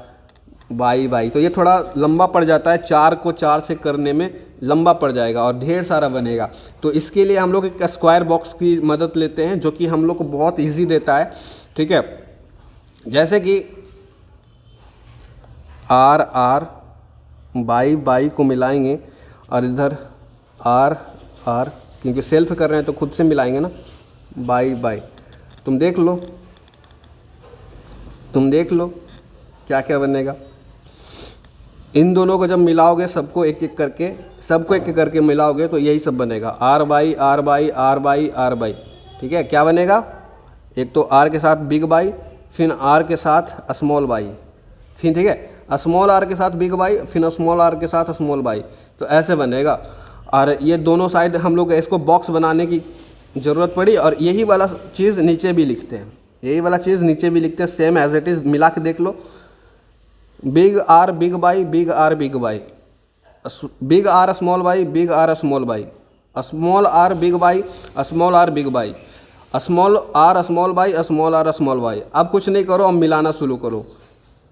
बाई, तो ये थोड़ा लंबा पड़ जाता है, 4 को 4 से करने में लंबा पड़ जाएगा और ढेर सारा बनेगा। तो इसके लिए हम लोग एक स्क्वायर बॉक्स की मदद लेते हैं, जो कि हम लोग को बहुत इजी देता है। ठीक है, जैसे कि आर आर बाई को मिलाएंगे और इधर आर आर, क्योंकि सेल्फ कर रहे हैं तो खुद से मिलाएंगे ना, बाई। तुम देख लो क्या क्या बनेगा। इन दोनों को जब मिलाओगे, सबको एक एक करके मिलाओगे तो यही सब बनेगा, आर बाई। ठीक है, क्या बनेगा, एक तो आर के साथ बिग बाई, फिर आर के साथ स्मॉल बाई, फिर ठीक है स्मॉल आर के साथ बिग बाई, फिर स्मॉल आर के साथ स्मॉल बाई, तो ऐसे बनेगा। और ये दोनों साइड हम लोग इसको बॉक्स बनाने की ज़रूरत पड़ी, और यही वाला चीज़ नीचे भी लिखते हैं, सेम एज इट इज़ मिला के देख लो। Big R big Y, big R small Y, big R small Y, small R big Y, small R big Y, small R small Y. अब कुछ नहीं करो, अब मिलाना शुरू करो,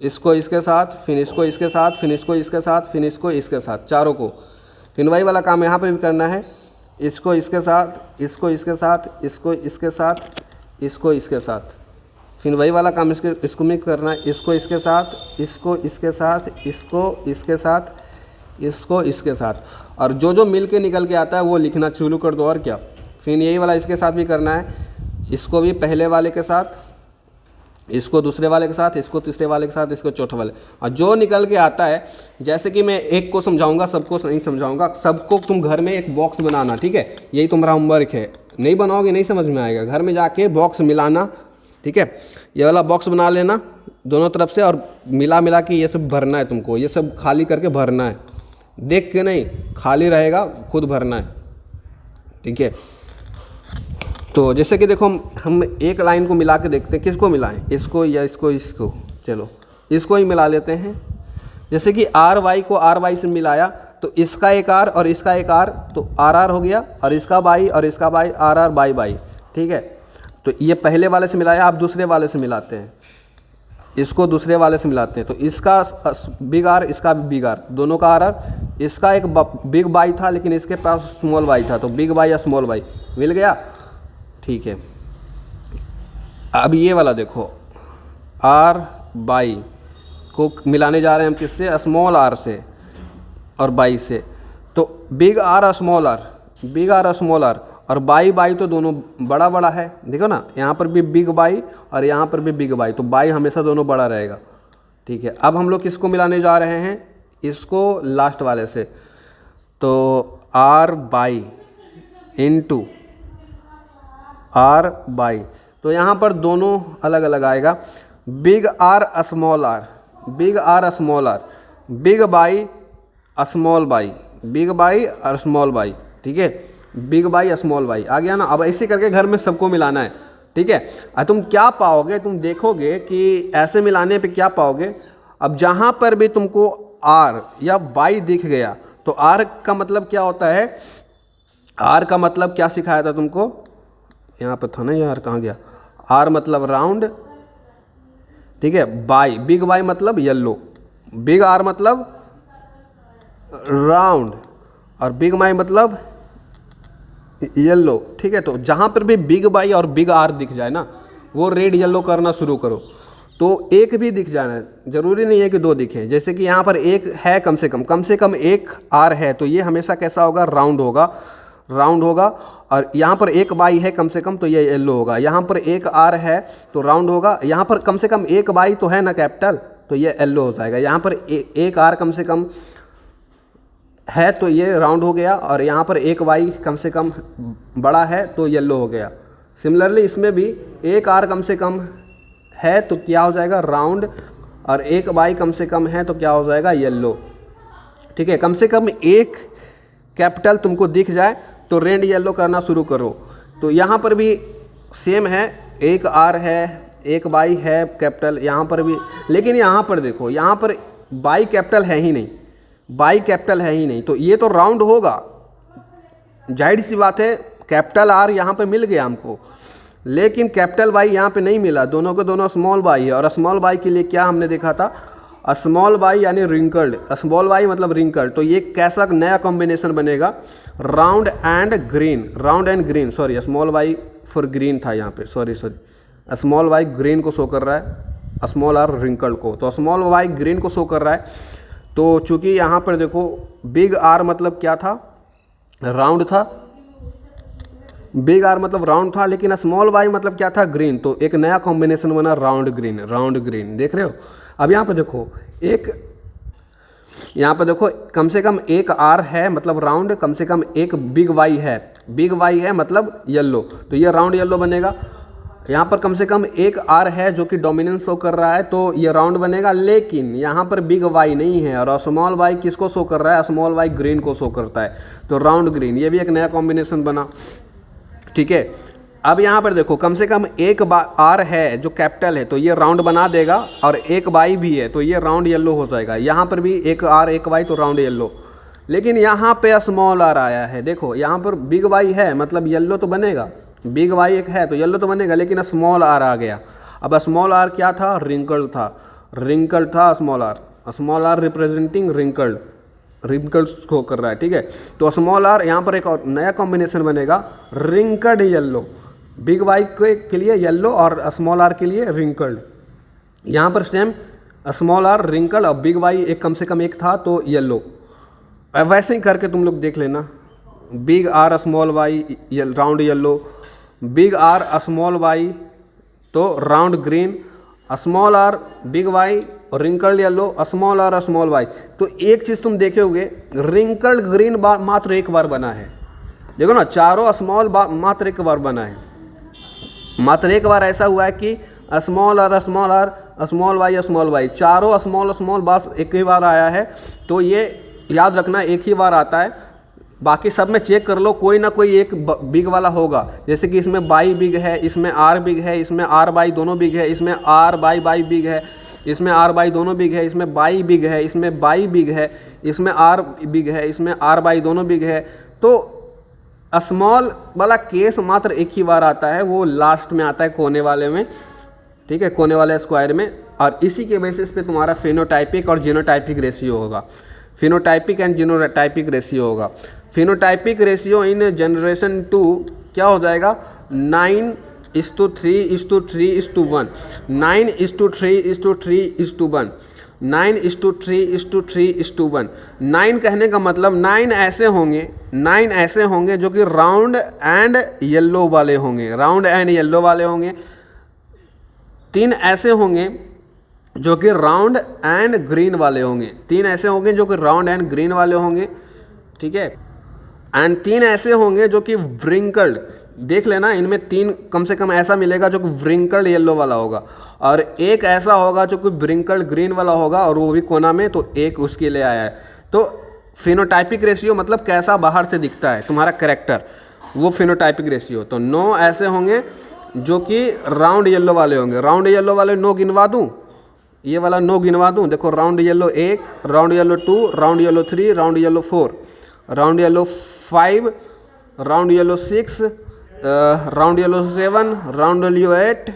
इसको इसके साथ, फिर इसको इसके साथ, फिर इसको इसके साथ, फिर इसको इसके साथ, चारों को। फिर वही वाला काम यहाँ पर भी करना है, इसको इसके साथ, इसको इसके साथ, इसको इसके साथ, इसको इसके साथ, फिर वही वाला काम इसको भी करना है, इसको इसके साथ, इसको इसके साथ, इसको इसके साथ, इसको इसके साथ, और जो मिल के निकल के आता है वो लिखना शुरू कर दो, और क्या। फिर यही वाला इसके साथ भी करना है, इसको भी पहले वाले के साथ, इसको दूसरे वाले के साथ, इसको तीसरे वाले के साथ, इसको चौथे वाले, और जो निकल के आता है, जैसे कि मैं एक को समझाऊंगा, सबको नहीं समझाऊंगा, सबको तुम घर में एक बॉक्स बनाना, ठीक है, यही तुम्हारा होमवर्क है। नहीं बनाओगे नहीं समझ में आएगा, घर में जाके बॉक्स मिलाना, ठीक है, ये वाला बॉक्स बना लेना दोनों तरफ से, और मिला के ये सब भरना है तुमको, ये सब खाली करके भरना है, देख के नहीं, खाली रहेगा, खुद भरना है, ठीक है। तो जैसे कि देखो हम एक लाइन को मिला के देखते हैं, किसको मिलाएं, इसको या इसको, चलो इसको ही मिला लेते हैं। जैसे कि आर वाई को आर वाई से मिलाया, तो इसका एक आर और इसका एक आर, तो आर आर हो गया, और इसका बाई और इसका बाई, आर आर बाई, ठीक है। तो ये पहले वाले से मिलाया, आप दूसरे वाले से मिलाते हैं, इसको दूसरे वाले से मिलाते हैं, तो इसका बिग आर, इसका बिग आर, दोनों का आर आर, इसका एक बिग बाई था लेकिन इसके पास स्मॉल बाई था, तो बिग बाई या स्मॉल बाई मिल गया, ठीक है। अब ये वाला देखो, आर बाई को मिलाने जा रहे हैं हम किससे, स्मॉल आर से और बाई से, तो बिग आर और स्मॉल आर, और बाई तो दोनों बड़ा है, देखो ना, यहाँ पर भी बिग बाई और यहाँ पर भी बिग बाई, तो बाई हमेशा दोनों बड़ा रहेगा, ठीक है। अब हम लोग किसको मिलाने जा रहे हैं, इसको लास्ट वाले से, तो R Y into R Y, तो यहाँ पर दोनों अलग अलग आएगा, big R small R, big Y small Y, big Y और स्मॉल बाई, ठीक है, बिग बाई स्मॉल बाई आ गया ना। अब ऐसे करके घर में सबको मिलाना है, ठीक है। अब तुम क्या पाओगे, तुम देखोगे कि ऐसे मिलाने पे क्या पाओगे। अब जहाँ पर भी तुमको आर या बाई दिख गया, तो आर का मतलब क्या होता है, आर का मतलब क्या सिखाया था तुमको, यहाँ पर था ना यार, कहाँ गया, आर मतलब राउंड, ठीक है, बाई बिग बाई मतलब येलो, बिग आर मतलब राउंड और बिग बाई मतलब येलो, ठीक है। तो जहाँ पर भी बिग बाई और बिग आर दिख जाए ना, वो रेड येलो करना शुरू करो, तो एक भी दिख जाना, जरूरी नहीं है कि दो दिखे। जैसे कि यहाँ पर एक है, कम से कम एक आर है, तो ये हमेशा कैसा होगा, राउंड होगा, और यहाँ पर एक बाई है कम से कम, तो ये येलो होगा। यहाँ पर एक आर है तो राउंड होगा, यहाँ पर कम से कम एक बाई तो है ना कैपिटल, तो ये येलो हो जाएगा। यहाँ पर एक आर कम से कम है तो ये राउंड हो गया, और यहाँ पर एक वाई कम से कम बड़ा है तो येलो हो गया। सिमिलरली इसमें भी एक आर कम से कम है तो क्या हो जाएगा, राउंड, और एक वाई कम से कम है तो क्या हो जाएगा, येलो, ठीक है, कम से कम एक कैपिटल तुमको दिख जाए तो रेड येलो करना शुरू करो। तो यहाँ पर भी सेम है, एक आर है, एक वाई है कैपिटल, यहाँ पर भी। लेकिन यहाँ पर देखो, यहाँ पर वाई कैपिटल है ही नहीं, वाई कैपिटल है ही नहीं, तो ये तो राउंड होगा, जाहिर सी बात है। कैपिटल आर यहाँ पे मिल गया हमको, लेकिन कैपिटल वाई यहाँ पे नहीं मिला, दोनों के दोनों स्मॉल वाई है। और स्मॉल वाई के लिए क्या हमने देखा था, स्मॉल वाई यानी रिंकल्ड, स्मॉल वाई मतलब रिंकल्ड। तो ये कैसा नया कॉम्बिनेशन बनेगा, round and green, round and green, sorry small Y for green था यहाँ पे, सॉरी स्मॉल वाई ग्रीन को शो कर रहा है, स्मॉल आर रिंकल्ड को, तो स्मॉल वाई ग्रीन को शो कर रहा है। तो चूंकि यहाँ पर देखो बिग आर मतलब क्या था, राउंड था, बिग आर मतलब राउंड था, लेकिन स्मॉल वाई मतलब क्या था, ग्रीन। तो एक नया कॉम्बिनेशन बना राउंड ग्रीन, राउंड ग्रीन, देख रहे हो। अब यहाँ पे देखो यहाँ पे देखो कम से कम एक आर है मतलब राउंड, कम से कम एक बिग वाई है, बिग वाई है मतलब येलो, तो ये राउंड येलो बनेगा। यहाँ पर कम से कम एक आर है जो कि डोमिनेंस शो कर रहा है, तो ये राउंड बनेगा। लेकिन यहाँ पर बिग वाई नहीं है और स्मॉल वाई किसको शो कर रहा है, स्मॉल वाई ग्रीन को शो करता है, तो राउंड ग्रीन, ये भी एक नया कॉम्बिनेशन बना। ठीक है, अब यहाँ पर देखो कम से कम एक आर है जो कैपिटल है, तो ये राउंड बना देगा, और एक वाई भी है तो ये राउंड येलो हो जाएगा। यहाँ पर भी एक आर एक वाई तो राउंड येलो। लेकिन यहाँ पे स्मॉल आर आया है, देखो यहाँ पर बिग वाई है मतलब येलो तो बनेगा, बिग वाई एक है तो येलो तो बनेगा, लेकिन स्मॉल आर आ गया। अब स्मॉल आर क्या था, रिंकल्ड था, रिंकल्ड था small R representing wrinkled, wrinkled show कर रहा है। ठीक है, तो स्मॉल आर यहाँ पर एक और नया कॉम्बिनेशन बनेगा, रिंकल्ड येलो, बिग वाई के लिए येलो और स्मॉल आर के लिए रिंकल्ड। यहाँ पर सेम स्मॉल आर रिंकल्ड और बिग वाई एक कम से कम एक था तो येलो। वैसे ही करके तुम लोग देख लेना, big R small Y round yellow, big R small Y तो round green, small R big Y और wrinkled yellow, small R small Y. तो एक चीज़ तुम देखे होगे, रिंकल्ड ग्रीन मात्र एक बार बना है, देखो ना, चारों स्मॉल मात्र एक बार बना है, मात्र एक बार ऐसा हुआ है कि स्मॉल आर स्मॉल वाई, चारों स्मॉल बस एक ही बार आया है। तो ये याद रखना एक ही बार आता है, बाकी सब में चेक कर लो, कोई ना कोई एक बिग वाला होगा। जैसे कि इसमें बाई बिग है, इसमें आर बिग है, इसमें आर बाई दोनों बिग है, इसमें आर बाई बिग है, इसमें आर बाई दोनों बिग है, इसमें बाई बिग है, इसमें बाई बिग है, इसमें आर बिग है, इसमें आर बाई दोनों बिग है। तो स्मॉल वाला केस मात्र एक ही बार आता है, वो लास्ट में आता है कोने वाले में, ठीक है, कोने वाले स्क्वायर में। और इसी के बेसिस पे तुम्हारा फिनोटाइपिक और जीनोटाइपिक रेशियो होगा, फिनोटाइपिक एंड जीनोटाइपिक रेशियो होगा। फिनोटाइपिक रेशियो इन जनरेशन 2 क्या हो जाएगा, 9:3:3:1, 9:3:3:1, 9:3:3:1। 9 कहने का मतलब 9 ऐसे होंगे जो कि राउंड एंड येलो वाले होंगे, राउंड एंड येलो वाले होंगे। 3 ऐसे होंगे जो कि राउंड एंड ग्रीन वाले होंगे, 3 ऐसे होंगे जो कि राउंड एंड ग्रीन वाले होंगे, ठीक है। एंड 3 ऐसे होंगे जो कि व्रिंकल्ड, देख लेना इनमें 3 कम से कम ऐसा मिलेगा जो कि व्रिंकल्ड येलो वाला होगा, और एक ऐसा होगा जो कि व्रिंकल्ड ग्रीन वाला होगा, और वो भी कोना में, तो एक उसके लिए आया है। तो फिनोटाइपिक रेशियो मतलब कैसा बाहर से दिखता है तुम्हारा कैरेक्टर, वो फिनोटाइपिक रेशियो। तो 9 ऐसे होंगे जो कि राउंड येलो वाले होंगे, राउंड येलो वाले 9 गिनवा दूँ, ये वाला 9 गिनवा दूँ, देखो round yellow 1, round yellow 2, round yellow 3, round yellow 4, round yellow 5, round yellow 6, round yellow 7, round yellow 8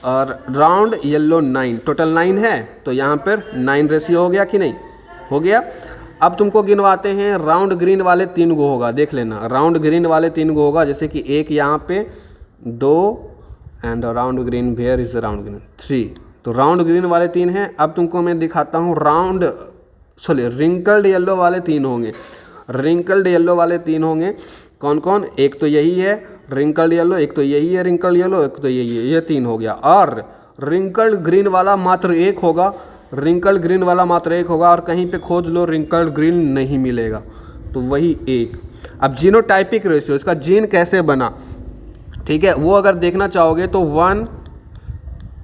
और राउंड येलो 9, टोटल 9 है। तो यहाँ पर 9 रेशियो हो गया कि नहीं, हो गया। अब तुमको गिनवाते हैं, राउंड ग्रीन वाले 3 गो होगा, देख लेना, राउंड ग्रीन वाले 3 गो होगा, जैसे कि एक यहाँ पे 2 and round green, where is round green 3, तो राउंड ग्रीन वाले 3 हैं। अब तुमको मैं दिखाता हूँ रिंकल्ड येलो वाले 3 होंगे, रिंकल्ड येलो वाले 3 होंगे, कौन कौन, एक तो यही है रिंकल्ड येलो, एक तो यही है रिंकल्ड येलो, एक तो यही है, ये 3 हो गया। और रिंकल्ड ग्रीन वाला मात्र एक होगा, रिंकल्ड ग्रीन वाला मात्र एक होगा, और कहीं पे खोज लो रिंकल्ड ग्रीन नहीं मिलेगा, तो वही एक। अब जीनोटाइपिक रेशियो, इसका जीन कैसे बना, ठीक है, वो अगर देखना चाहोगे तो 1,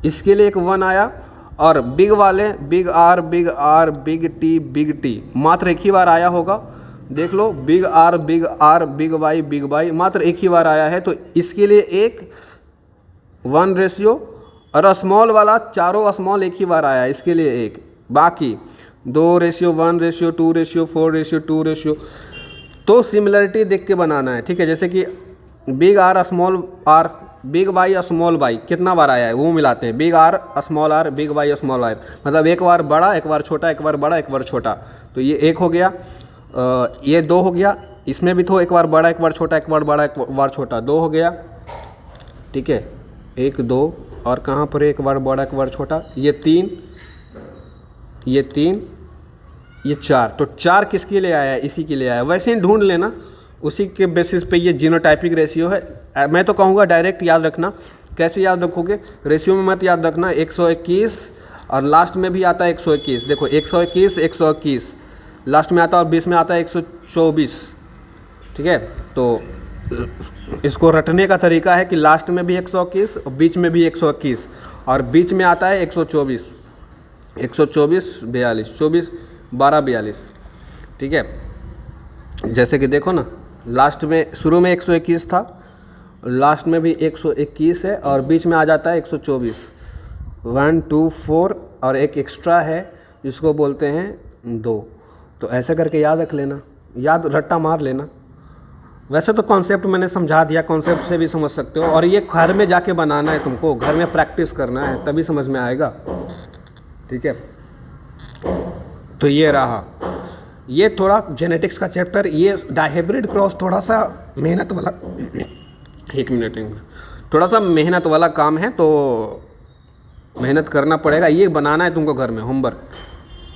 इसके लिए एक 1 आया, और बिग वाले बिग आर बिग टी मात्र एक ही बार आया होगा। देख लो, बिग आर बिग वाई मात्र एक ही बार आया है, तो इसके लिए एक 1 रेशियो, और स्मॉल वाला चारों स्मॉल एक ही बार आया है, इसके लिए एक। बाकी 2 ratio 1 ratio 2 ratio 4 ratio 2 ratio. तो सिमिलरिटी देख के बनाना है, ठीक है। जैसे कि big R big Y small Y कितना बार आया है वो मिलाते हैं। Big R big Y small R, मतलब एक बार बड़ा एक बार छोटा, एक बार बड़ा एक बार छोटा। तो ये एक हो गया, ये 2 हो गया। इसमें भी तो एक बार बड़ा एक बार छोटा, एक बार बड़ा एक बार छोटा, 2 हो गया, ठीक है। 1 2, और कहाँ पर एक बार बड़ा एक बार छोटा, ये 3 ये 4। तो 4 किसके लिए आया है? इसी के लिए आया है। वैसे ही ढूंढ लेना, उसी के बेसिस पे ये जीनोटाइपिक रेशियो है। मैं तो कहूँगा डायरेक्ट याद रखना। कैसे याद रखोगे? रेशियो में मत याद रखना। 121 और लास्ट में भी आता है 121। देखो 121 लास्ट में आता है, और 20 में आता है 124, ठीक है। तो इसको रटने का तरीका है कि लास्ट में भी 121 और बीच में भी 121, और बीच में आता है 124 42 24 12 42, ठीक है। जैसे कि देखो ना, लास्ट में शुरू में 121 था, लास्ट में भी 121 है, और बीच में आ जाता है 124। 1 2 4 और एक एक्स्ट्रा है जिसको बोलते हैं 2। तो ऐसे करके याद रख लेना, याद रट्टा मार लेना। वैसे तो कॉन्सेप्ट मैंने समझा दिया, कॉन्सेप्ट से भी समझ सकते हो, और ये घर में जाके बनाना है तुमको, घर में प्रैक्टिस करना है, तभी समझ में आएगा, ठीक है। तो ये रहा, ये थोड़ा जेनेटिक्स का चैप्टर। ये डायहाइब्रिड क्रॉस थोड़ा सा मेहनत वाला एक मिनट थोड़ा सा मेहनत वाला काम है, तो मेहनत करना पड़ेगा। ये बनाना है तुमको घर में, होमवर्क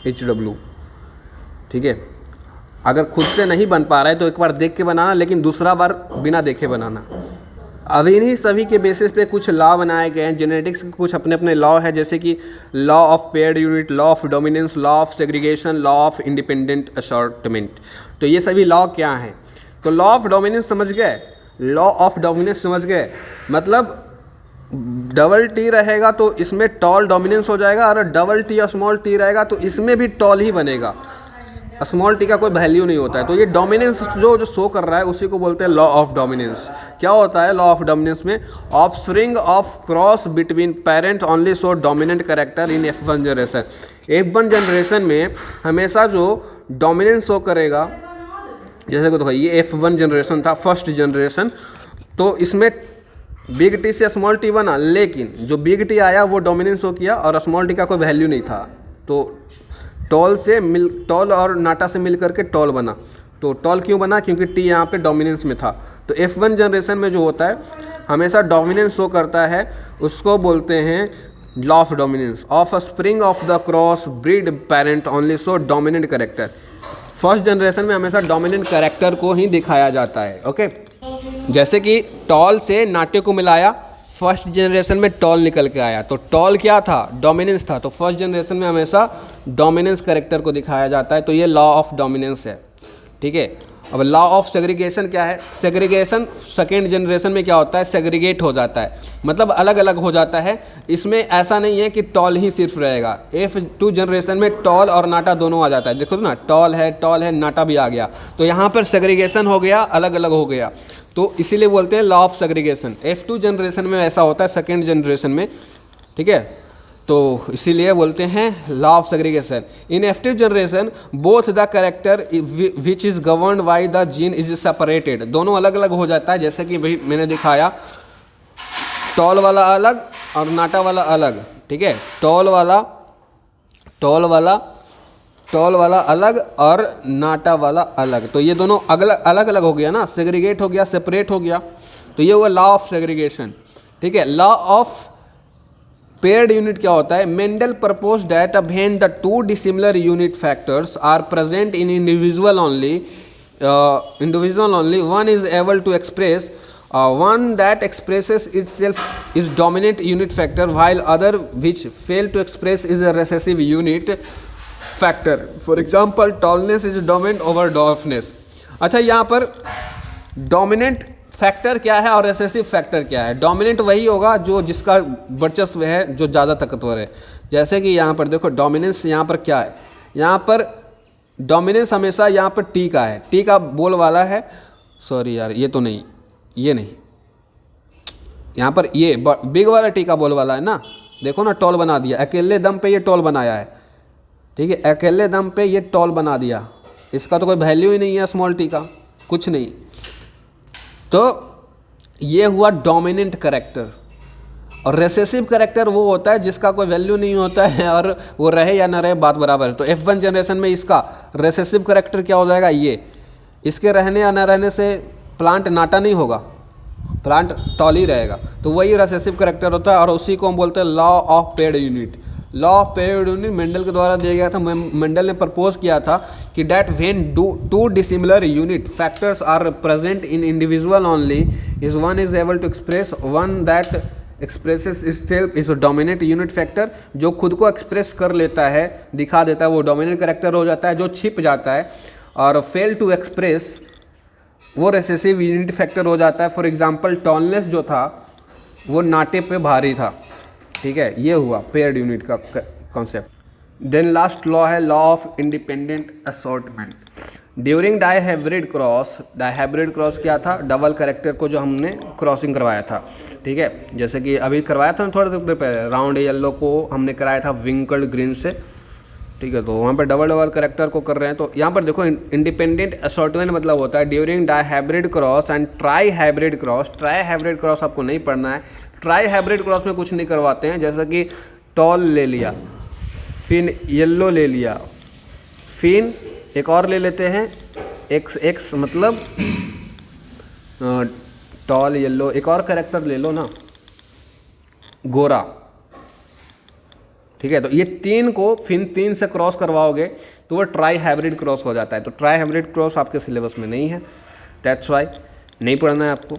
HW, ठीक है। अगर खुद से नहीं बन पा रहा है तो एक बार देख के बनाना, लेकिन दूसरा बार बिना देखे बनाना। अब इन्हीं सभी के बेसिस पे कुछ लॉ बनाए गए हैं। जेनेटिक्स के कुछ अपने अपने लॉ है, जैसे कि law of paired unit, law of dominance, law of segregation, law of independent assortment. तो ये सभी लॉ क्या हैं? तो लॉ ऑफ डोमिनेंस समझ गए? लॉ ऑफ डोमिनेंस समझ गए, मतलब डबल टी रहेगा तो इसमें टॉल डोमिनेंस हो जाएगा, और डबल टी या स्मॉल टी रहेगा तो इसमें भी टॉल ही बनेगा। स्मॉल टी का कोई वैल्यू नहीं होता है। तो ये डोमिनेंस जो शो कर रहा है उसी को बोलते हैं लॉ ऑफ डोमिनेंस। क्या होता है लॉ ऑफ डोमिनेंस में? Offspring of cross between parent only show dominant character in F1 generation. F1 generation में हमेशा जो डोमिनेंस शो करेगा, जैसे कि देखो ये F1 जनरेशन था, फर्स्ट जनरेशन, तो इसमें बिग टी से स्मॉल टी बना, लेकिन जो बिग टी आया वो डोमिनेंस शो किया और स्मॉल टी का कोई वैल्यू नहीं था। तो टॉल और नाटा से मिल करके टॉल बना। तो टॉल क्यों बना? क्योंकि टी यहाँ पे डोमिनेंस में था। तो F1 जनरेशन में जो होता है हमेशा डोमिनेंस शो करता है, उसको बोलते हैं law of dominance. Of spring of the cross breed parent only show dominant character. First generation में हमेशा डोमिनेंट कैरेक्टर को ही दिखाया जाता है, ओके। जैसे कि टॉल से नाटे को मिलाया, फर्स्ट जनरेशन में टॉल निकल के आया, तो टॉल क्या था? डोमिनेंस था। तो फर्स्ट जनरेशन में हमेशा डोमिनेंस कैरेक्टर को दिखाया जाता है। तो ये लॉ ऑफ डोमिनेंस है, ठीक है। अब लॉ ऑफ सेग्रीगेशन क्या है? सेग्रीगेशन सेकेंड जनरेशन में क्या होता है? सेग्रीगेट हो जाता है, मतलब अलग अलग हो जाता है। इसमें ऐसा नहीं है कि टॉल ही सिर्फ रहेगा। F2 जनरेशन में टॉल और नाटा दोनों आ जाता है। देखो ना, टॉल है नाटा भी आ गया, तो यहाँ पर सेग्रीगेशन हो गया, अलग अलग हो गया। तो इसीलिए बोलते हैं law of segregation. F2 generation में ऐसा होता है, सेकेंड जनरेशन में, ठीक है। तो इसीलिए बोलते हैं law of segregation. In F2 generation both the character which is governed by the gene is separated. दोनों अलग अलग हो जाता है, जैसे कि भाई मैंने दिखाया, टॉल वाला अलग और नाटा वाला अलग, ठीक है। टॉल वाला अलग और नाटा वाला अलग। तो ये दोनों अलग अलग हो गया ना, सेग्रीगेट हो गया, सेपरेट हो गया। तो ये हुआ लॉ ऑफ सेग्रीगेशन, ठीक है। लॉ ऑफ पेयर्ड यूनिट क्या होता है? Mendel propose that when the two dissimilar unit factors are present in individual only one is able to express one that expresses itself is dominant unit factor while other which fail to express is a recessive unit factor. For example, tallness is dominant over dwarfness. अच्छा, यहाँ पर डोमिनेंट फैक्टर क्या है और रेसेसिव फैक्टर क्या है? डोमिनेंट वही होगा जो जिसका वर्चस्व है, जो ज़्यादा ताकतवर है। जैसे कि यहाँ पर देखो डोमिनेंस, यहाँ पर क्या है, यहाँ पर डोमिनेंस हमेशा यहाँ पर टी का है, टी का बोल वाला है, सॉरी यार ये तो नहीं, ये नहीं, यहाँ पर ये बिग वाला टी का बोल वाला है ना, देखो ना टॉल बना दिया, अकेले दम पे ये टॉल बनाया है, ठीक है, अकेले दम पे ये टॉल बना दिया, इसका तो कोई वैल्यू ही नहीं है स्मॉल टी का, कुछ नहीं। तो ये हुआ डोमिनेंट कैरेक्टर। और रेसेसिव कैरेक्टर वो होता है जिसका कोई वैल्यू नहीं होता है और वो रहे या ना रहे बात बराबर है। तो F1 जनरेशन में इसका रेसेसिव कैरेक्टर क्या हो जाएगा, ये, इसके रहने या ना रहने से प्लांट नाटा नहीं होगा, प्लांट टॉल ही रहेगा, तो वही रेसेसिव कैरेक्टर होता है और उसी को हम बोलते हैं law of paired unit. Law of paired unit Mendel के द्वारा दिया गया था। मेंडल ने प्रपोज किया था कि that when two dissimilar unit factors are present in individual only is one is able to express one that expresses itself is a dominant unit factor. जो खुद को एक्सप्रेस कर लेता है, दिखा देता है, वो डोमिनेंट कैरेक्टर हो जाता है। जो छिप जाता है और फेल टू एक्सप्रेस वो रेसेसिव यूनिट फैक्टर हो जाता है। फॉर एग्जांपल टॉलनेस जो था वो नाटे पे भारी था, ठीक है, ये हुआ पेयर्ड यूनिट का कॉन्सेप्ट। देन लास्ट लॉ है law of independent assortment. During dihybrid cross, dihybrid cross क्या था, डबल कैरेक्टर को जो हमने क्रॉसिंग करवाया था, ठीक है, जैसे कि अभी करवाया था थोड़ी देर पहले, राउंड येलो को हमने कराया था विंकल्ड ग्रीन से, ठीक है, तो वहाँ पर डबल कैरेक्टर को कर रहे हैं। तो यहाँ पर देखो इंडिपेंडेंट असॉर्टमेंट मतलब होता है during dihybrid cross and trihybrid cross. Try hybrid cross आपको नहीं पढ़ना है, ट्राई हाइब्रिड क्रॉस में कुछ नहीं करवाते हैं, जैसा कि टॉल ले लिया, फिर येलो ले लिया, फिर एक और ले लेते हैं एक्स मतलब टॉल येलो, एक और कैरेक्टर ले लो ना गोरा, ठीक है, तो ये तीन को फिर तीन से क्रॉस करवाओगे तो वो ट्राई हाइब्रिड क्रॉस हो जाता है। तो ट्राई हाइब्रिड क्रॉस आपके सिलेबस में नहीं है, दैट्स वाई नहीं पढ़ना है आपको,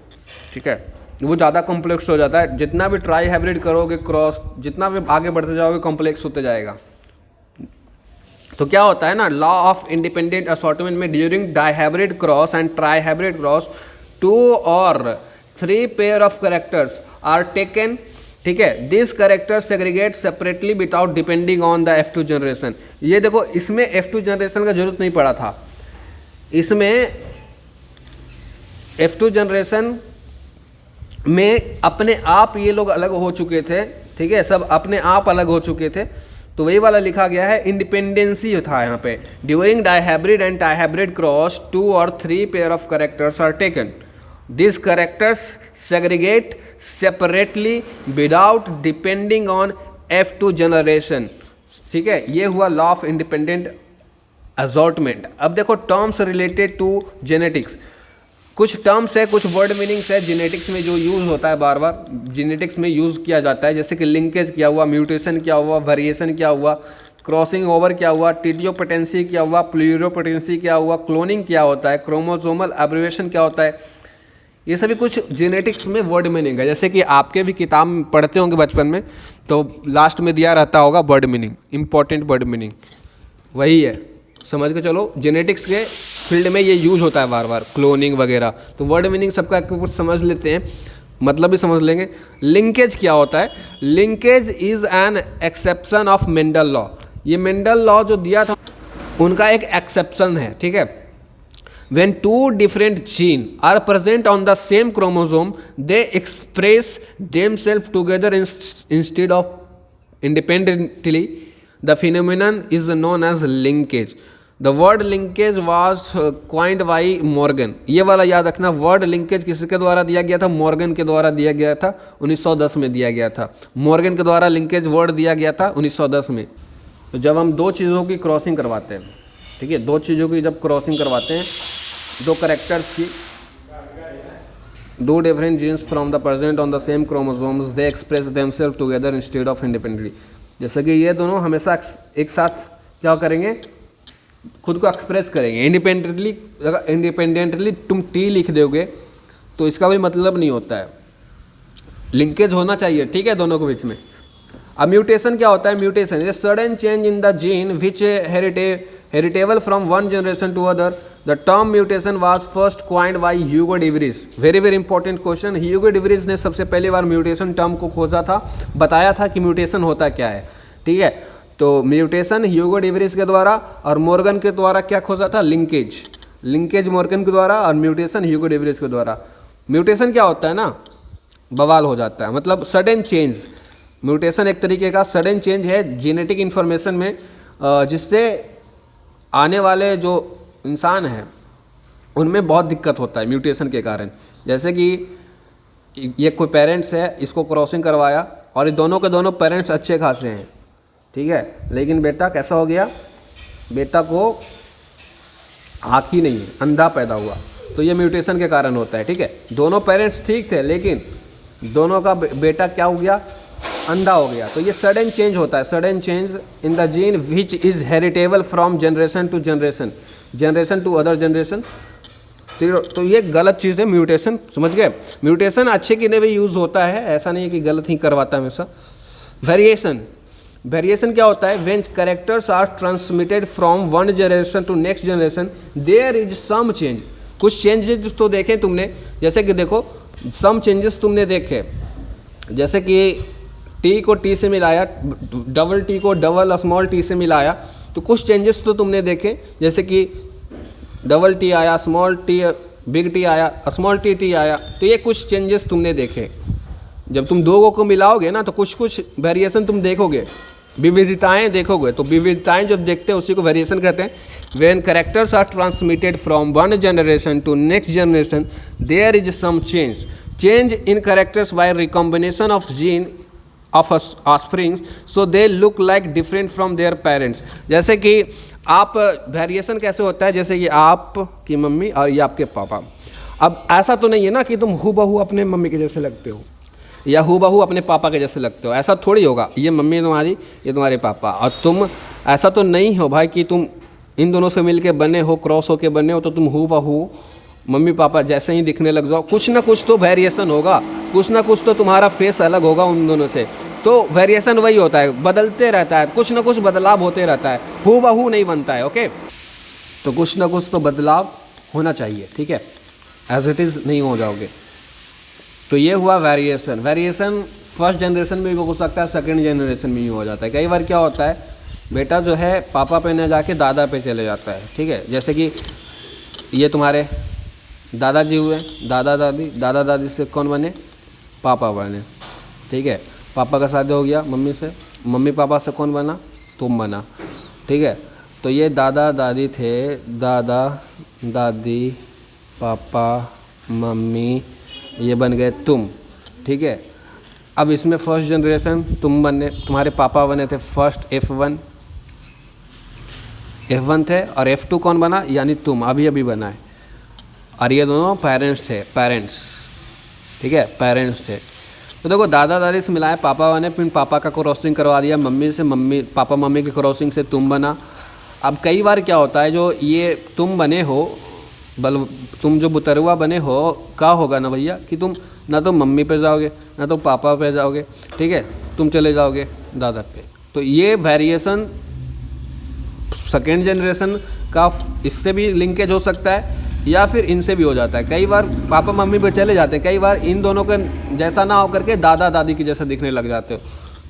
ठीक है, वो ज़्यादा कॉम्प्लेक्स हो जाता है। जितना भी ट्राई हाइब्रिड करोगे क्रॉस, जितना भी आगे बढ़ते जाओगे कॉम्प्लेक्स होते जाएगा। तो क्या होता है ना, लॉ ऑफ इंडिपेंडेंट असॉर्टमेंट में during dihybrid cross and trihybrid cross 2 और 3 pair of characters are taken, ठीक है, this character segregate separately without depending on the F2 generation. ये देखो इसमें F2 जनरेशन का जरूरत नहीं पड़ा था, इसमें F2 जनरेशन में अपने आप ये लोग अलग हो चुके थे, ठीक है, सब अपने आप अलग हो चुके थे। तो वही वाला लिखा गया है, इंडिपेंडेंसी था यहाँ पे, during dihybrid and dihybrid cross 2 और 3 pair of characters are taken, this characters segregate separately without depending on F2 generation, ठीक है, ये हुआ लॉ ऑफ इंडिपेंडेंट असॉर्टमेंट। अब देखो टर्म्स रिलेटेड टू जेनेटिक्स, कुछ टर्म्स है, कुछ वर्ड मीनिंग्स है जेनेटिक्स में जो यूज़ होता है, बार बार जेनेटिक्स में यूज़ किया जाता है, जैसे कि लिंकेज क्या हुआ, म्यूटेशन क्या हुआ, वेरिएशन क्या हुआ, क्रॉसिंग ओवर क्या हुआ, टीडियोपोटेंसी क्या हुआ, प्लूरोपोटेंसी क्या हुआ, क्लोनिंग क्या होता है, क्रोमोसोमल एब्रिविएशन क्या होता है, ये सभी कुछ जेनेटिक्स में वर्ड मीनिंग है। जैसे कि आपके भी किताब में पढ़ते होंगे बचपन में, तो लास्ट में दिया रहता होगा word meaning, important word meaning, वही है, समझ के चलो जेनेटिक्स के फील्ड में ये यूज होता है बार बार, क्लोनिंग वगैरह। तो वर्ड मीनिंग सबका कुछ समझ लेते हैं, मतलब भी समझ लेंगे। लिंकेज क्या होता है, linkage is an exception of Mendel law. ये मेंडल लॉ जो दिया था उनका एक एक्सेप्शन है, ठीक है। When two different genes are present on the same chromosome, they express themselves together instead of independently. The phenomenon is known as linkage. The word linkage was coined by Morgan. ये वाला याद रखना, वर्ड लिंकेज किसके द्वारा दिया गया था, मॉर्गन के द्वारा दिया गया था, 1910 में दिया गया था। मॉर्गन के द्वारा लिंकेज वर्ड दिया गया था 1910 में। तो जब हम दो चीज़ों की क्रॉसिंग करवाते हैं, ठीक है, दो चीज़ों की जब क्रॉसिंग करवाते हैं, दो करेक्टर्स की, दो different genes from the present on the same chromosomes, they express themselves together instead of independently. जैसे कि ये दोनों हमेशा एक साथ क्या करेंगे, खुद को एक्सप्रेस करेंगे इंडिपेंडेंटली। अगर इंडिपेंडेंटली तुम टी लिख दोगे तो इसका कोई मतलब नहीं होता है, लिंकेज होना चाहिए, ठीक है, दोनों के बीच में। अब म्यूटेशन क्या होता है, mutation is sudden change in the gene which heritable from one generation to other. The term mutation was first coined by Hugo de Vries. Very very important question, Hugo de Vries ने सबसे पहली बार म्यूटेशन टर्म को खोजा था, बताया था कि म्यूटेशन होता क्या है, ठीक है। तो म्यूटेशन ह्यूगो डिवरिस के द्वारा और मॉर्गन के द्वारा क्या खोजा था, लिंकेज मॉर्गन के द्वारा और म्यूटेशन ह्यूगो डिवरिस के द्वारा। म्यूटेशन क्या होता है ना, बवाल हो जाता है, मतलब सडन चेंज। म्यूटेशन एक तरीके का सडन चेंज है जेनेटिक इन्फॉर्मेशन में, जिससे आने वाले जो इंसान हैं उनमें बहुत दिक्कत होता है म्यूटेशन के कारण। जैसे कि ये कोई पेरेंट्स है, इसको क्रॉसिंग करवाया और ये दोनों के दोनों पेरेंट्स अच्छे खासे हैं, ठीक है, लेकिन बेटा कैसा हो गया, बेटा को आँख ही नहीं है, अंधा पैदा हुआ, तो ये म्यूटेशन के कारण होता है, ठीक है। दोनों पेरेंट्स ठीक थे लेकिन दोनों का बेटा क्या हो गया, अंधा हो गया, तो ये सडन चेंज होता है, sudden change in the gene which is heritable from generation to generation, generation to other generation. तो ये गलत चीज़ है म्यूटेशन, समझ गए। म्यूटेशन अच्छे के लिए भी यूज़ होता है, ऐसा नहीं है कि गलत ही करवाता है हमेशा। वेरिएशन क्या होता है, when characters are transmitted from one generation to next generation there is some change. कुछ चेंजेस तो देखे तुमने, जैसे कि देखो सम चेंजेस तुमने देखे, जैसे कि टी को टी से मिलाया, डबल टी को डबल स्मॉल टी से मिलाया, तो कुछ चेंजेस तो तुमने देखे, जैसे कि डबल टी आया, स्मॉल टी बिग टी आया, स्मॉल टी आया, तो ये कुछ चेंजेस तुमने देखे। जब तुम दो को मिलाओगे ना तो कुछ कुछ वेरिएशन तुम देखोगे, विविधताएं देखोगे, तो विविधताएं जब देखते हैं उसी को वेरिएशन कहते हैं। When characters are transmitted from one generation to next generation there is some change in characters by recombination of gene of offsprings, so they look like different from their parents. जैसे कि आप वेरिएशन कैसे होता है, जैसे कि आपकी मम्मी और ये आपके पापा, अब ऐसा तो नहीं है ना कि तुम हूबहू अपने मम्मी के जैसे लगते हो या हूबहू अपने पापा के जैसे लगते हो, ऐसा थोड़ी होगा। ये मम्मी तुम्हारी, ये तुम्हारे पापा, और तुम ऐसा तो नहीं हो भाई कि तुम इन दोनों से मिलके बने हो, क्रॉस होके बने हो, तो तुम हूबहू मम्मी पापा जैसे ही दिखने लग जाओ। कुछ ना कुछ तो वेरिएशन होगा, कुछ ना कुछ तो तुम्हारा फेस अलग होगा उन दोनों से। तो वेरिएशन वही होता है, बदलते रहता है, कुछ ना कुछ बदलाव होते रहता है, हूबहू नहीं बनता है, ओके। तो कुछ ना कुछ तो बदलाव होना चाहिए, ठीक है, एज इट इज़ नहीं हो जाओगे। तो ये हुआ वेरिएशन फर्स्ट जनरेशन में भी हो सकता है, सेकंड जनरेशन में भी हो जाता है। कई बार क्या होता है, बेटा जो है पापा पे न जाके दादा पे चले जाता है, ठीक है। जैसे कि ये तुम्हारे दादाजी हुए, दादा दादी से कौन बने, पापा बने, ठीक है। पापा का शादी हो गया मम्मी से, मम्मी पापा से कौन बना, तुम बना, ठीक है। तो ये दादा दादी थे, दादा दादी पापा मम्मी, ये बन गए तुम, ठीक है। अब इसमें फर्स्ट जनरेशन तुम बने, तुम्हारे पापा बने थे फर्स्ट F1 थे, और F2 कौन बना, यानी तुम अभी बना है, और ये दोनों पेरेंट्स थे, ठीक है, पेरेंट्स थे। तो देखो दादा दादी से मिलाए पापा बने, फिर पापा का क्रॉसिंग करवा दिया मम्मी से, पापा मम्मी की क्रॉसिंग से तुम बना। अब कई बार क्या होता है, जो ये तुम बने हो, तुम जो बुतरुआ बने हो, क्या होगा ना भैया कि तुम ना तो मम्मी पे जाओगे ना तो पापा पे जाओगे, ठीक है, तुम चले जाओगे दादा पे। तो ये वेरिएशन सेकेंड जनरेशन का इससे भी लिंकेज हो सकता है या फिर इनसे भी हो जाता है। कई बार पापा मम्मी पे चले जाते हैं, कई बार इन दोनों के जैसा ना होकर के दादा दादी की जैसा दिखने लग जाते हो,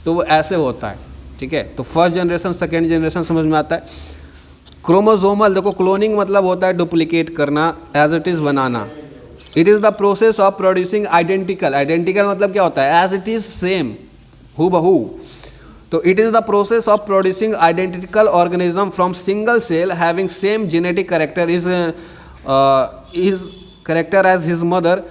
तो वो ऐसे होता है, ठीक है। तो फर्स्ट जनरेशन सेकेंड जनरेशन समझ में आता है। क्रोमोसोमल, देखो क्लोनिंग मतलब होता है डुप्लीकेट करना, एज इट इज़ बनाना। It is the process of producing identical मतलब क्या होता है, एज इट इज़ सेम, हूबहू। तो it is the process of producing identical organism from single cell having same genetic character is character as his mother.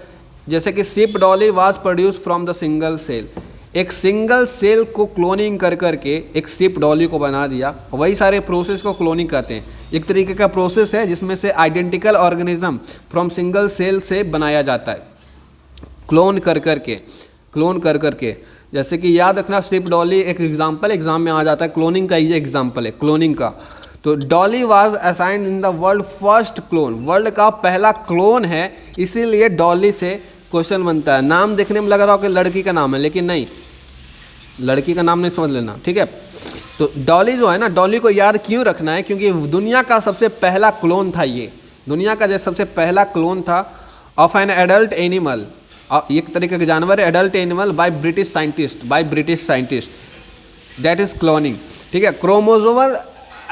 जैसे कि sheep Dolly was produce from the single cell, एक सिंगल सेल को क्लोनिंग कर करके एक शिप डॉली को बना दिया, वही सारे प्रोसेस को क्लोनिंग कहते हैं। एक तरीके का प्रोसेस है जिसमें से identical organism from single cell से बनाया जाता है, क्लोन कर करके। जैसे कि याद रखना, शिप डॉली एक एग्जाम्पल एग्जाम में आ जाता है, क्लोनिंग का ये एग्जाम्पल है, क्लोनिंग का। तो Dolly was assigned in the world first clone, world का पहला क्लोन है, इसीलिए डॉली से क्वेश्चन बनता है। नाम देखने में लग रहा हो कि लड़की का नाम है, लेकिन नहीं, लड़की का नाम नहीं समझ लेना, ठीक है। तो डॉली जो है ना, डॉली को याद क्यों रखना है, क्योंकि दुनिया का सबसे पहला क्लोन था, ये दुनिया का जो सबसे पहला क्लोन था ऑफ एन एडल्ट एनिमल, एक तरीके का जानवर है, adult animal, by British scientist. That is cloning. ठीक है, क्रोमोसोमल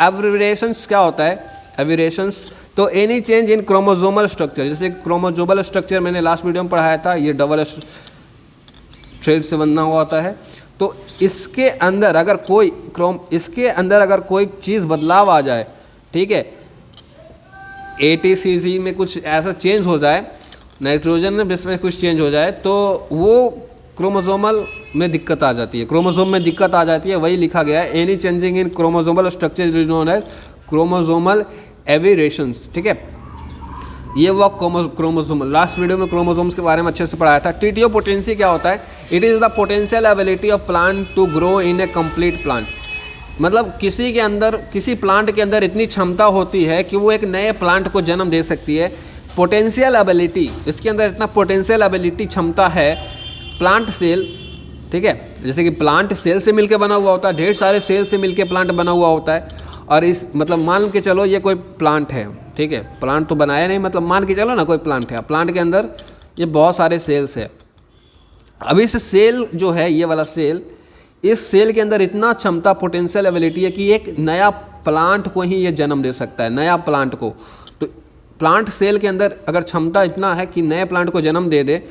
एब्रिविएशंस क्या होता है, एब्रिविएशंस तो any change in chromosomal structure, जैसे क्रोमोसोमल स्ट्रक्चर मैंने लास्ट वीडियो में पढ़ाया था, ये डबल थ्रेड से बना हुआ होता है। तो इसके अंदर अगर कोई चीज़ बदलाव आ जाए, ठीक है, ATCG में कुछ ऐसा चेंज हो जाए, नाइट्रोजन में इसमें कुछ चेंज हो जाए, तो वो क्रोमोसोमल में दिक्कत आ जाती है, क्रोमोसोम में दिक्कत आ जाती है। वही लिखा गया है, any changing in chromosomal structure is known as chromosomal aberrations. ठीक है, ये वो क्रोमोसोमल, लास्ट वीडियो में क्रोमोसोम्स के बारे में अच्छे से पढ़ाया था। TTO पोटेंसी क्या होता है, it is the potential ability of plant to grow in a complete plant. मतलब किसी प्लांट के अंदर इतनी क्षमता होती है कि वो एक नए प्लांट को जन्म दे सकती है। पोटेंशियल एबिलिटी, इसके अंदर इतना पोटेंशियल एबिलिटी क्षमता है प्लांट सेल, ठीक है, जैसे कि प्लांट सेल से मिलकर बना हुआ होता है, ढेर सारे सेल से मिलकर प्लांट बना हुआ होता है। और इस मतलब मान के चलो ये कोई प्लांट है, ठीक है, प्लांट तो बनाया नहीं, मतलब मान के चलो ना कोई प्लांट है, प्लांट के अंदर ये बहुत सारे सेल्स है। अब इस सेल जो है, ये वाला सेल, इस सेल के अंदर इतना क्षमता, पोटेंशियल एबिलिटी है कि एक नया प्लांट को ही ये जन्म दे सकता है, नया प्लांट को। तो प्लांट सेल के अंदर अगर क्षमता इतना है कि नए प्लांट को जन्म दे दे,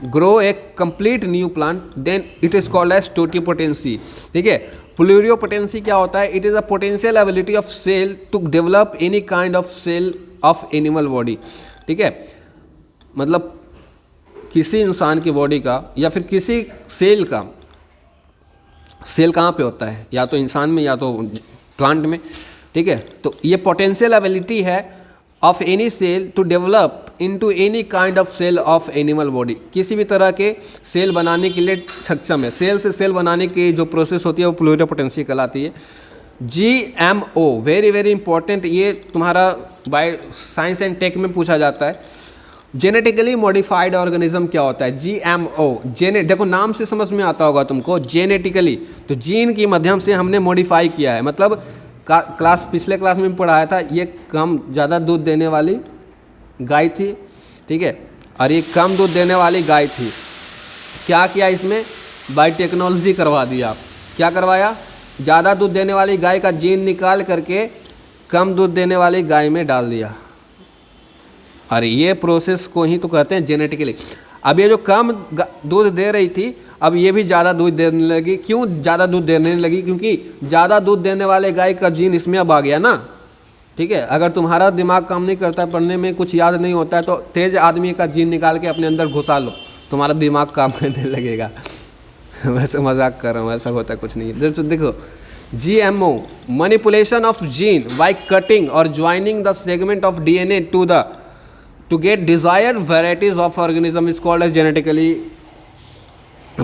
grow a complete new plant, then it is called as totipotency. ठीक है, प्लूरियोपोटेंसी क्या होता है, it is a potential ability of cell to develop any kind of cell of animal body. ठीक है, मतलब किसी इंसान की बॉडी का या फिर किसी सेल का, सेल कहाँ पे होता है, या तो इंसान में या तो प्लांट में। ठीक है, तो ये पोटेंशियल एबिलिटी है of any cell to develop into any kind of cell of animal body. किसी भी तरह के सेल बनाने के लिए सक्षम है। सेल से सेल बनाने की जो प्रोसेस होती है वो प्लूरियोपोटेंसी कहलाती है। GMO वेरी वेरी इंपॉर्टेंट, ये तुम्हारा बाय साइंस एंड टेक में पूछा जाता है। जेनेटिकली मॉडिफाइड ऑर्गेनिज्म क्या होता है, GMO। देखो नाम से समझ में आता होगा तुमको, जेनेटिकली, तो जीन के माध्यम से हमने मॉडिफाई किया है। मतलब पिछले क्लास में पढ़ाया था, ये कम ज़्यादा दूध देने वाली गाय थी, ठीक है, और ये कम दूध देने वाली गाय थी। क्या किया इसमें, बायोटेक्नोलॉजी करवा दिया। क्या करवाया, ज़्यादा दूध देने वाली गाय का जीन निकाल करके कम दूध देने वाली गाय में डाल दिया। और ये प्रोसेस को ही तो कहते हैं जेनेटिकली। अब ये जो कम दूध दे रही थी, अब ये भी ज़्यादा दूध देने लगी। क्यों ज़्यादा दूध देने लगी, क्योंकि ज़्यादा दूध देने वाले गाय का जीन इसमें अब आ गया ना। ठीक है, अगर तुम्हारा दिमाग काम नहीं करता है, पढ़ने में कुछ याद नहीं होता है, तो तेज आदमी का जीन निकाल के अपने अंदर घुसा लो, तुम्हारा दिमाग काम करने लगेगा। वैसे मजाक कर रहा हूँ, ऐसा होता कुछ नहीं है। देखो, GMO manipulation of gene by cutting और joining the segment of DNA to get desired varieties of organism is called as genetically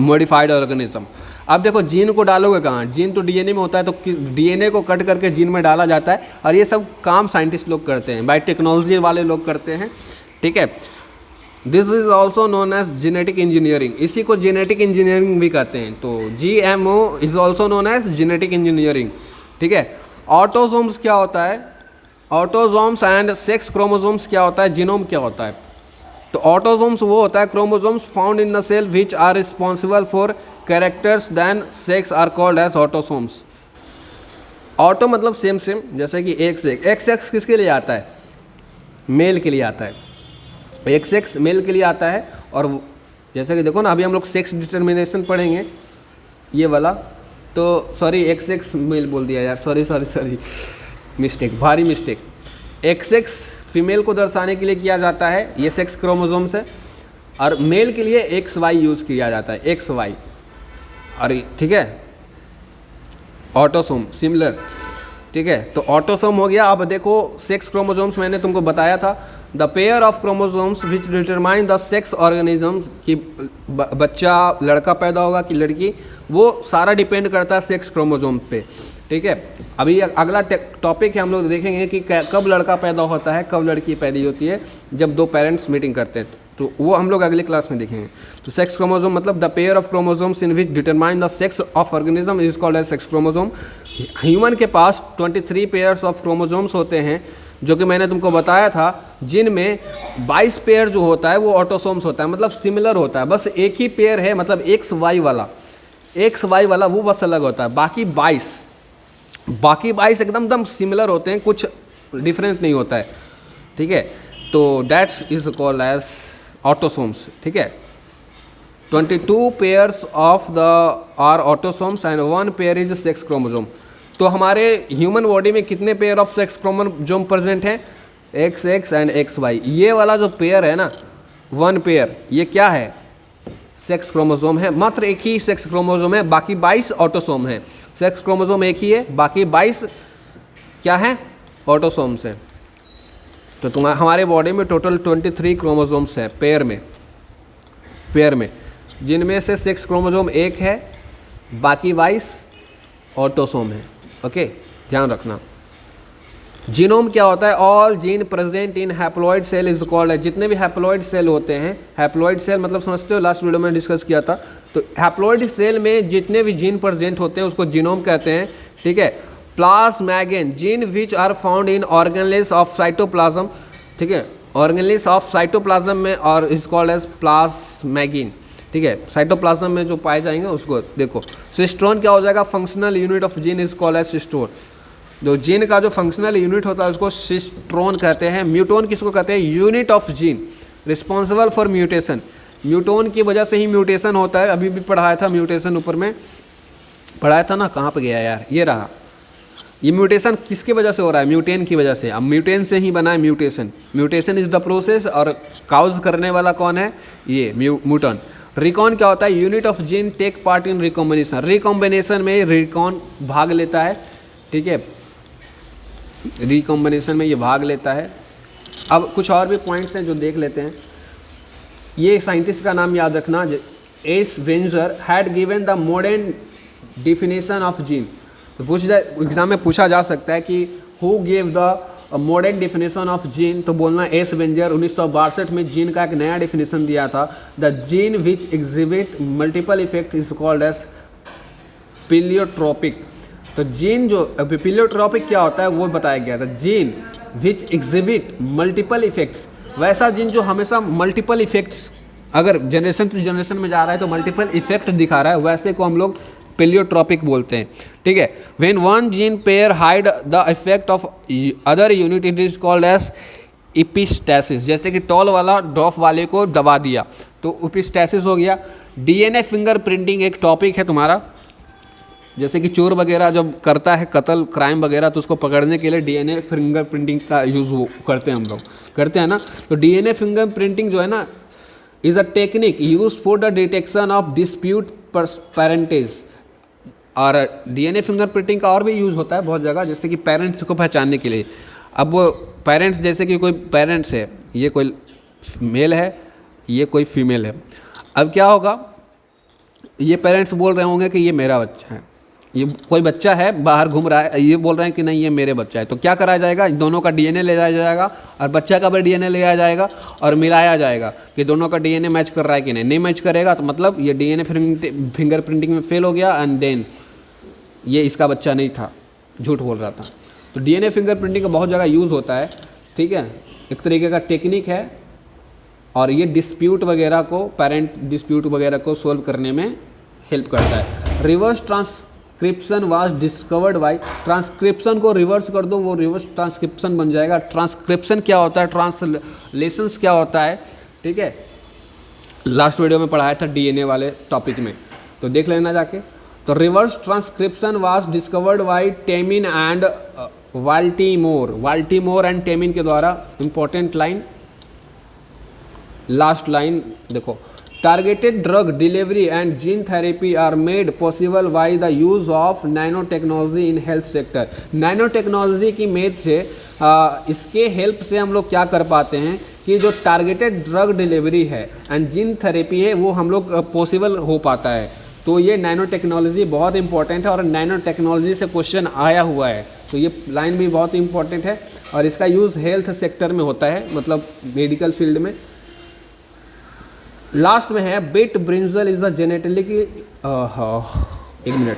modified organism। अब देखो जीन को डालोगे कहाँ, जीन तो DNA में होता है, तो DNA को कट करके जीन में डाला जाता है। और ये सब काम साइंटिस्ट लोग करते हैं, बायोटेक्नोलॉजी वाले लोग करते हैं। ठीक है, this is also known as genetic engineering, इसी को जेनेटिक इंजीनियरिंग भी कहते हैं। तो GMO is also known as genetic engineering. ठीक है, ऑटोसोम्स क्या होता है, ऑटोसोम्स एंड सेक्स क्रोमोसोम्स क्या होता है, जीनोम क्या होता है। तो ऑटोसोम्स वो होता है chromosomes found in the cell which are responsible for characters then sex are called as autosomes. Auto मतलब सेम सेम, जैसे कि XX किसके लिए आता है, मेल के लिए आता है, XX मेल के लिए आता है। और जैसे कि देखो ना, अभी हम लोग सेक्स डिटर्मिनेशन पढ़ेंगे, ये वाला, तो सॉरी XX मेल बोल दिया यार, सॉरी मिस्टेक, भारी मिस्टेक। XX फीमेल को दर्शाने के लिए किया जाता है, ये सेक्स क्रोमोसोम से, और मेल के लिए XY यूज़ किया जाता है, XY। और ठीक है, ऑटोसोम सिमिलर। ठीक है, तो ऑटोसोम हो गया। अब देखो सेक्स क्रोमोसोम्स मैंने तुमको बताया था, the pair of chromosomes which determine the sex organism, कि बच्चा लड़का पैदा होगा कि लड़की, वो सारा डिपेंड करता है सेक्स क्रोमोसोम पे। ठीक है, अभी अगला टॉपिक है, हम लोग देखेंगे कि कब लड़का पैदा होता है, कब लड़की पैदा होती है, जब दो पेरेंट्स मीटिंग करते हैं, तो वो हम लोग अगले क्लास में देखेंगे। तो सेक्स क्रोमोसोम मतलब the pair of chromosomes in which determine the sex of organism is called as sex chromosome. Human के पास 23 पेयर्स ऑफ क्रोमोसोम्स होते हैं, जो कि मैंने तुमको बताया था, जिनमें 22 पेयर जो होता है वो ऑटोसोम्स होता है, मतलब सिमिलर होता है, बस एक ही पेयर है, मतलब XY वाला, एक्स वाई वाला वो बस अलग होता है, बाकी 22 एकदम सिमिलर होते हैं, कुछ डिफरेंस नहीं होता है, ठीक है। तो that's is called as autosomes, ठीक है। 22 pairs of the are autosomes and 1 pair is sex chromosome. तो हमारे ह्यूमन बॉडी में कितने pair of sex chromosome present हैं? XX and XY। ये वाला जो पेयर है ना, 1 पेयर, ये क्या है? सेक्स क्रोमोसोम है। मात्र एक ही सेक्स क्रोमोसोम है, बाकी 22 ऑटोसोम है। सेक्स क्रोमोसोम एक ही है, बाकी 22 क्या है? ऑटोसोम्स हैं। तो हमारे बॉडी में टोटल 23 क्रोमोसोम्स हैं पेयर में, जिनमें से सेक्स क्रोमोसोम एक है, बाकी 22 ऑटोसोम है। ओके, ध्यान रखना। जीनोम क्या होता है? All gene present in haploid cell is called है। जितने भी हैप्लॉइड सेल होते हैं, हैप्लॉइड सेल मतलब समझते हो, लास्ट वीडियो में डिस्कस किया था। तो हैप्लॉइड सेल में जितने भी जीन प्रेजेंट होते हैं उसको जीनोम कहते हैं, ठीक है। Plasmagene, gene which are found in organelles of cytoplasm, ठीक है, ऑर्गेनेल्स ऑफ साइटोप्लाज्म में, और इज कॉल्ड एज प्लाज्मैगेन, ठीक है। साइटोप्लाज्म में जो पाए जाएंगे उसको देखो। सिस्टोन क्या हो जाएगा? Functional unit of gene is called as cistron. जो जीन का जो फंक्शनल यूनिट होता है उसको सिस्ट्रोन कहते हैं। म्यूटोन किसको कहते हैं? Unit of gene responsible for mutation. म्यूटोन की वजह से ही म्यूटेशन होता है। अभी भी पढ़ाया था म्यूटेशन, ऊपर में पढ़ाया था ना, कहाँ पे गया यार, ये रहा। ये म्यूटेशन किसकी वजह से हो रहा है? म्यूटेन की वजह से। अब म्यूटेन से ही बना है mutation. Mutation is the process, और काउज करने वाला कौन है? ये म्यूटन। रिकॉन क्या होता है? Unit of gene take part in recombination. Recombination में रिकॉन भाग लेता है, ठीक है, रिकॉम्बिनेशन में ये भाग लेता है। अब कुछ और भी पॉइंट्स हैं जो देख लेते हैं। ये साइंटिस्ट का नाम याद रखना, S Benzer had given the modern definition of gene. तो एग्जाम में पूछा जा सकता है कि who give the modern definition of gene, तो बोलना एस वेंजर 1962 में जीन का एक नया डिफिनेशन दिया था। The gene which exhibit multiple effect is called as pleiotropic. तो जीन जो पिलियोट्रोपिक क्या होता है वो बताया गया था। Gene which exhibit multiple effects, वैसा जीन जो हमेशा मल्टीपल इफेक्ट्स, अगर जनरेशन टू जनरेशन में जा रहा है तो मल्टीपल इफेक्ट दिखा रहा है, वैसे को हम लोग पिलियोट्रोपिक बोलते हैं, ठीक है। When one gene pair hide the effect of other unit it is called as epistasis. जैसे कि टॉल वाला ड्रॉप वाले को दबा दिया तो एपिस्टैसिस हो गया। डीएनए फिंगरप्रिंटिंग एक टॉपिक है तुम्हारा। जैसे कि चोर वगैरह जब करता है कत्ल क्राइम वगैरह, तो उसको पकड़ने के लिए डीएनए फिंगरप्रिंटिंग का यूज़ करते हैं, हम लोग करते हैं ना। तो डीएनए फिंगरप्रिंटिंग जो है ना, is a technique use for the detection of dispute parentage. और डीएनए फिंगरप्रिंटिंग का और भी यूज़ होता है बहुत जगह, जैसे कि पेरेंट्स को पहचानने के लिए। अब वो पेरेंट्स, जैसे कि कोई पेरेंट्स है, ये कोई मेल है, ये कोई फीमेल है। अब क्या होगा, ये पेरेंट्स बोल रहे होंगे कि ये मेरा बच्चा है, ये कोई बच्चा है बाहर घूम रहा है, ये बोल रहे हैं कि नहीं ये मेरे बच्चा है। तो क्या कराया जाएगा? दोनों का डीएनए ले जाया जाएगा और बच्चा का भी डीएनए ले जाया जाएगा और मिलाया जाएगा कि दोनों का डीएनए मैच कर रहा है कि नहीं मैच करेगा तो मतलब ये डीएनए फिंगरप्रिंटिंग में फेल हो गया, एंड देन ये इसका बच्चा नहीं था, झूठ बोल रहा था। तो डीएनए फिंगरप्रिंटिंग का बहुत जगह यूज़ होता है, ठीक है, एक तरीके का टेक्निक है। और ये डिस्प्यूट वगैरह को, पेरेंट डिस्प्यूट वगैरह को सोल्व करने में हेल्प करता है। Reverse transcription was discovered bye, transcription को रिवर्स कर दो वो रिवर्स ट्रांसक्रिप्शन बन जाएगा। ट्रांसक्रिप्शन क्या होता है, ट्रांसलेशंस क्या होता है, ठीक है, लास्ट वीडियो में पढ़ाया था डीएनए वाले टॉपिक में, तो देख लेना जाके। तो reverse transcription was discovered by Temin and Baltimore and Temin के द्वारा। इंपॉर्टेंट लाइन, लास्ट लाइन देखो, targeted drug delivery and gene therapy are made possible by the use of nanotechnology in health sector. Nanotechnology की मेड से इसके हेल्प से हम लोग क्या कर पाते हैं कि जो टारगेटेड ड्रग डिलीवरी है एंड जीन थेरेपी है वो हम लोग पॉसिबल हो पाता है। तो ये नैनो टेक्नोलॉजी बहुत इंपॉर्टेंट है और नैनो टेक्नोलॉजी से क्वेश्चन आया हुआ है, तो ये लाइन भी बहुत इंपॉर्टेंट है। और इसका यूज़ हेल्थ सेक्टर में होता है, मतलब मेडिकल फील्ड में। लास्ट में है BT brinjal is the genetically, एक minute,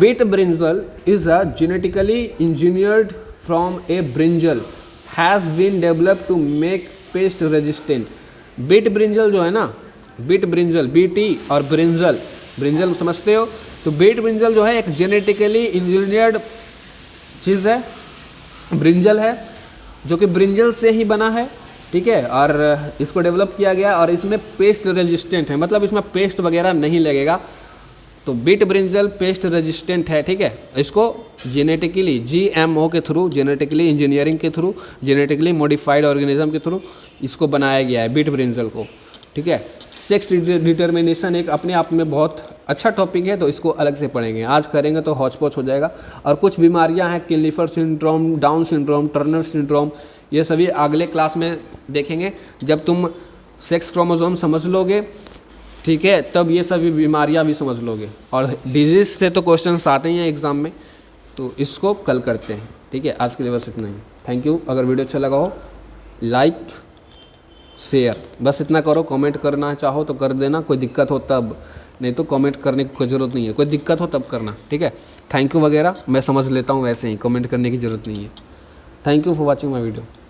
BT brinjal is a genetically engineered from a brinjal has been developed to make pest resistant. BT brinjal जो है ना, बिट ब्रिंजल, बीटी और ब्रिंजल, ब्रिंजल समझते हो? तो बीट ब्रिंजल जो है एक जेनेटिकली इंजीनियर्ड चीज़ है, ब्रिंजल है, जो कि ब्रिंजल से ही बना है, ठीक है। और इसको डेवलप किया गया और इसमें पेस्ट रेजिस्टेंट है, मतलब इसमें पेस्ट वगैरह नहीं लगेगा। तो बीट ब्रिंजल पेस्ट रेजिस्टेंट है, ठीक है। इसको जेनेटिकली GMO के थ्रू, जेनेटिकली इंजीनियरिंग के थ्रू, जेनेटिकली मॉडिफाइड ऑर्गेनिज्म के थ्रू इसको बनाया गया है बीट ब्रिंजल को, ठीक है। सेक्स डिटर्मिनेशन एक अपने आप में बहुत अच्छा टॉपिक है, तो इसको अलग से पढ़ेंगे। आज करेंगे तो हौच पौच हो जाएगा। और कुछ बीमारियां हैं, Klinefelter syndrome, down syndrome, Turner syndrome, ये सभी अगले क्लास में देखेंगे। जब तुम सेक्स क्रोमोसोम समझ लोगे, ठीक है, तब ये सभी बीमारियां भी समझ लोगे। और डिजीज़ से तो क्वेश्चंस आते ही हैं एग्ज़ाम में, तो इसको कल करते हैं, ठीक है। आज के लिए बस इतना ही। Thank you. अगर वीडियो अच्छा लगा हो लाइक शेयर बस इतना करो। कमेंट करना चाहो तो कर देना, कोई दिक्कत हो तब, नहीं तो कमेंट करने की कोई ज़रूरत नहीं है। कोई दिक्कत हो तब करना, ठीक है। थैंक यू वगैरह मैं समझ लेता हूँ, वैसे ही कमेंट करने की ज़रूरत नहीं है। Thank you for watching my video.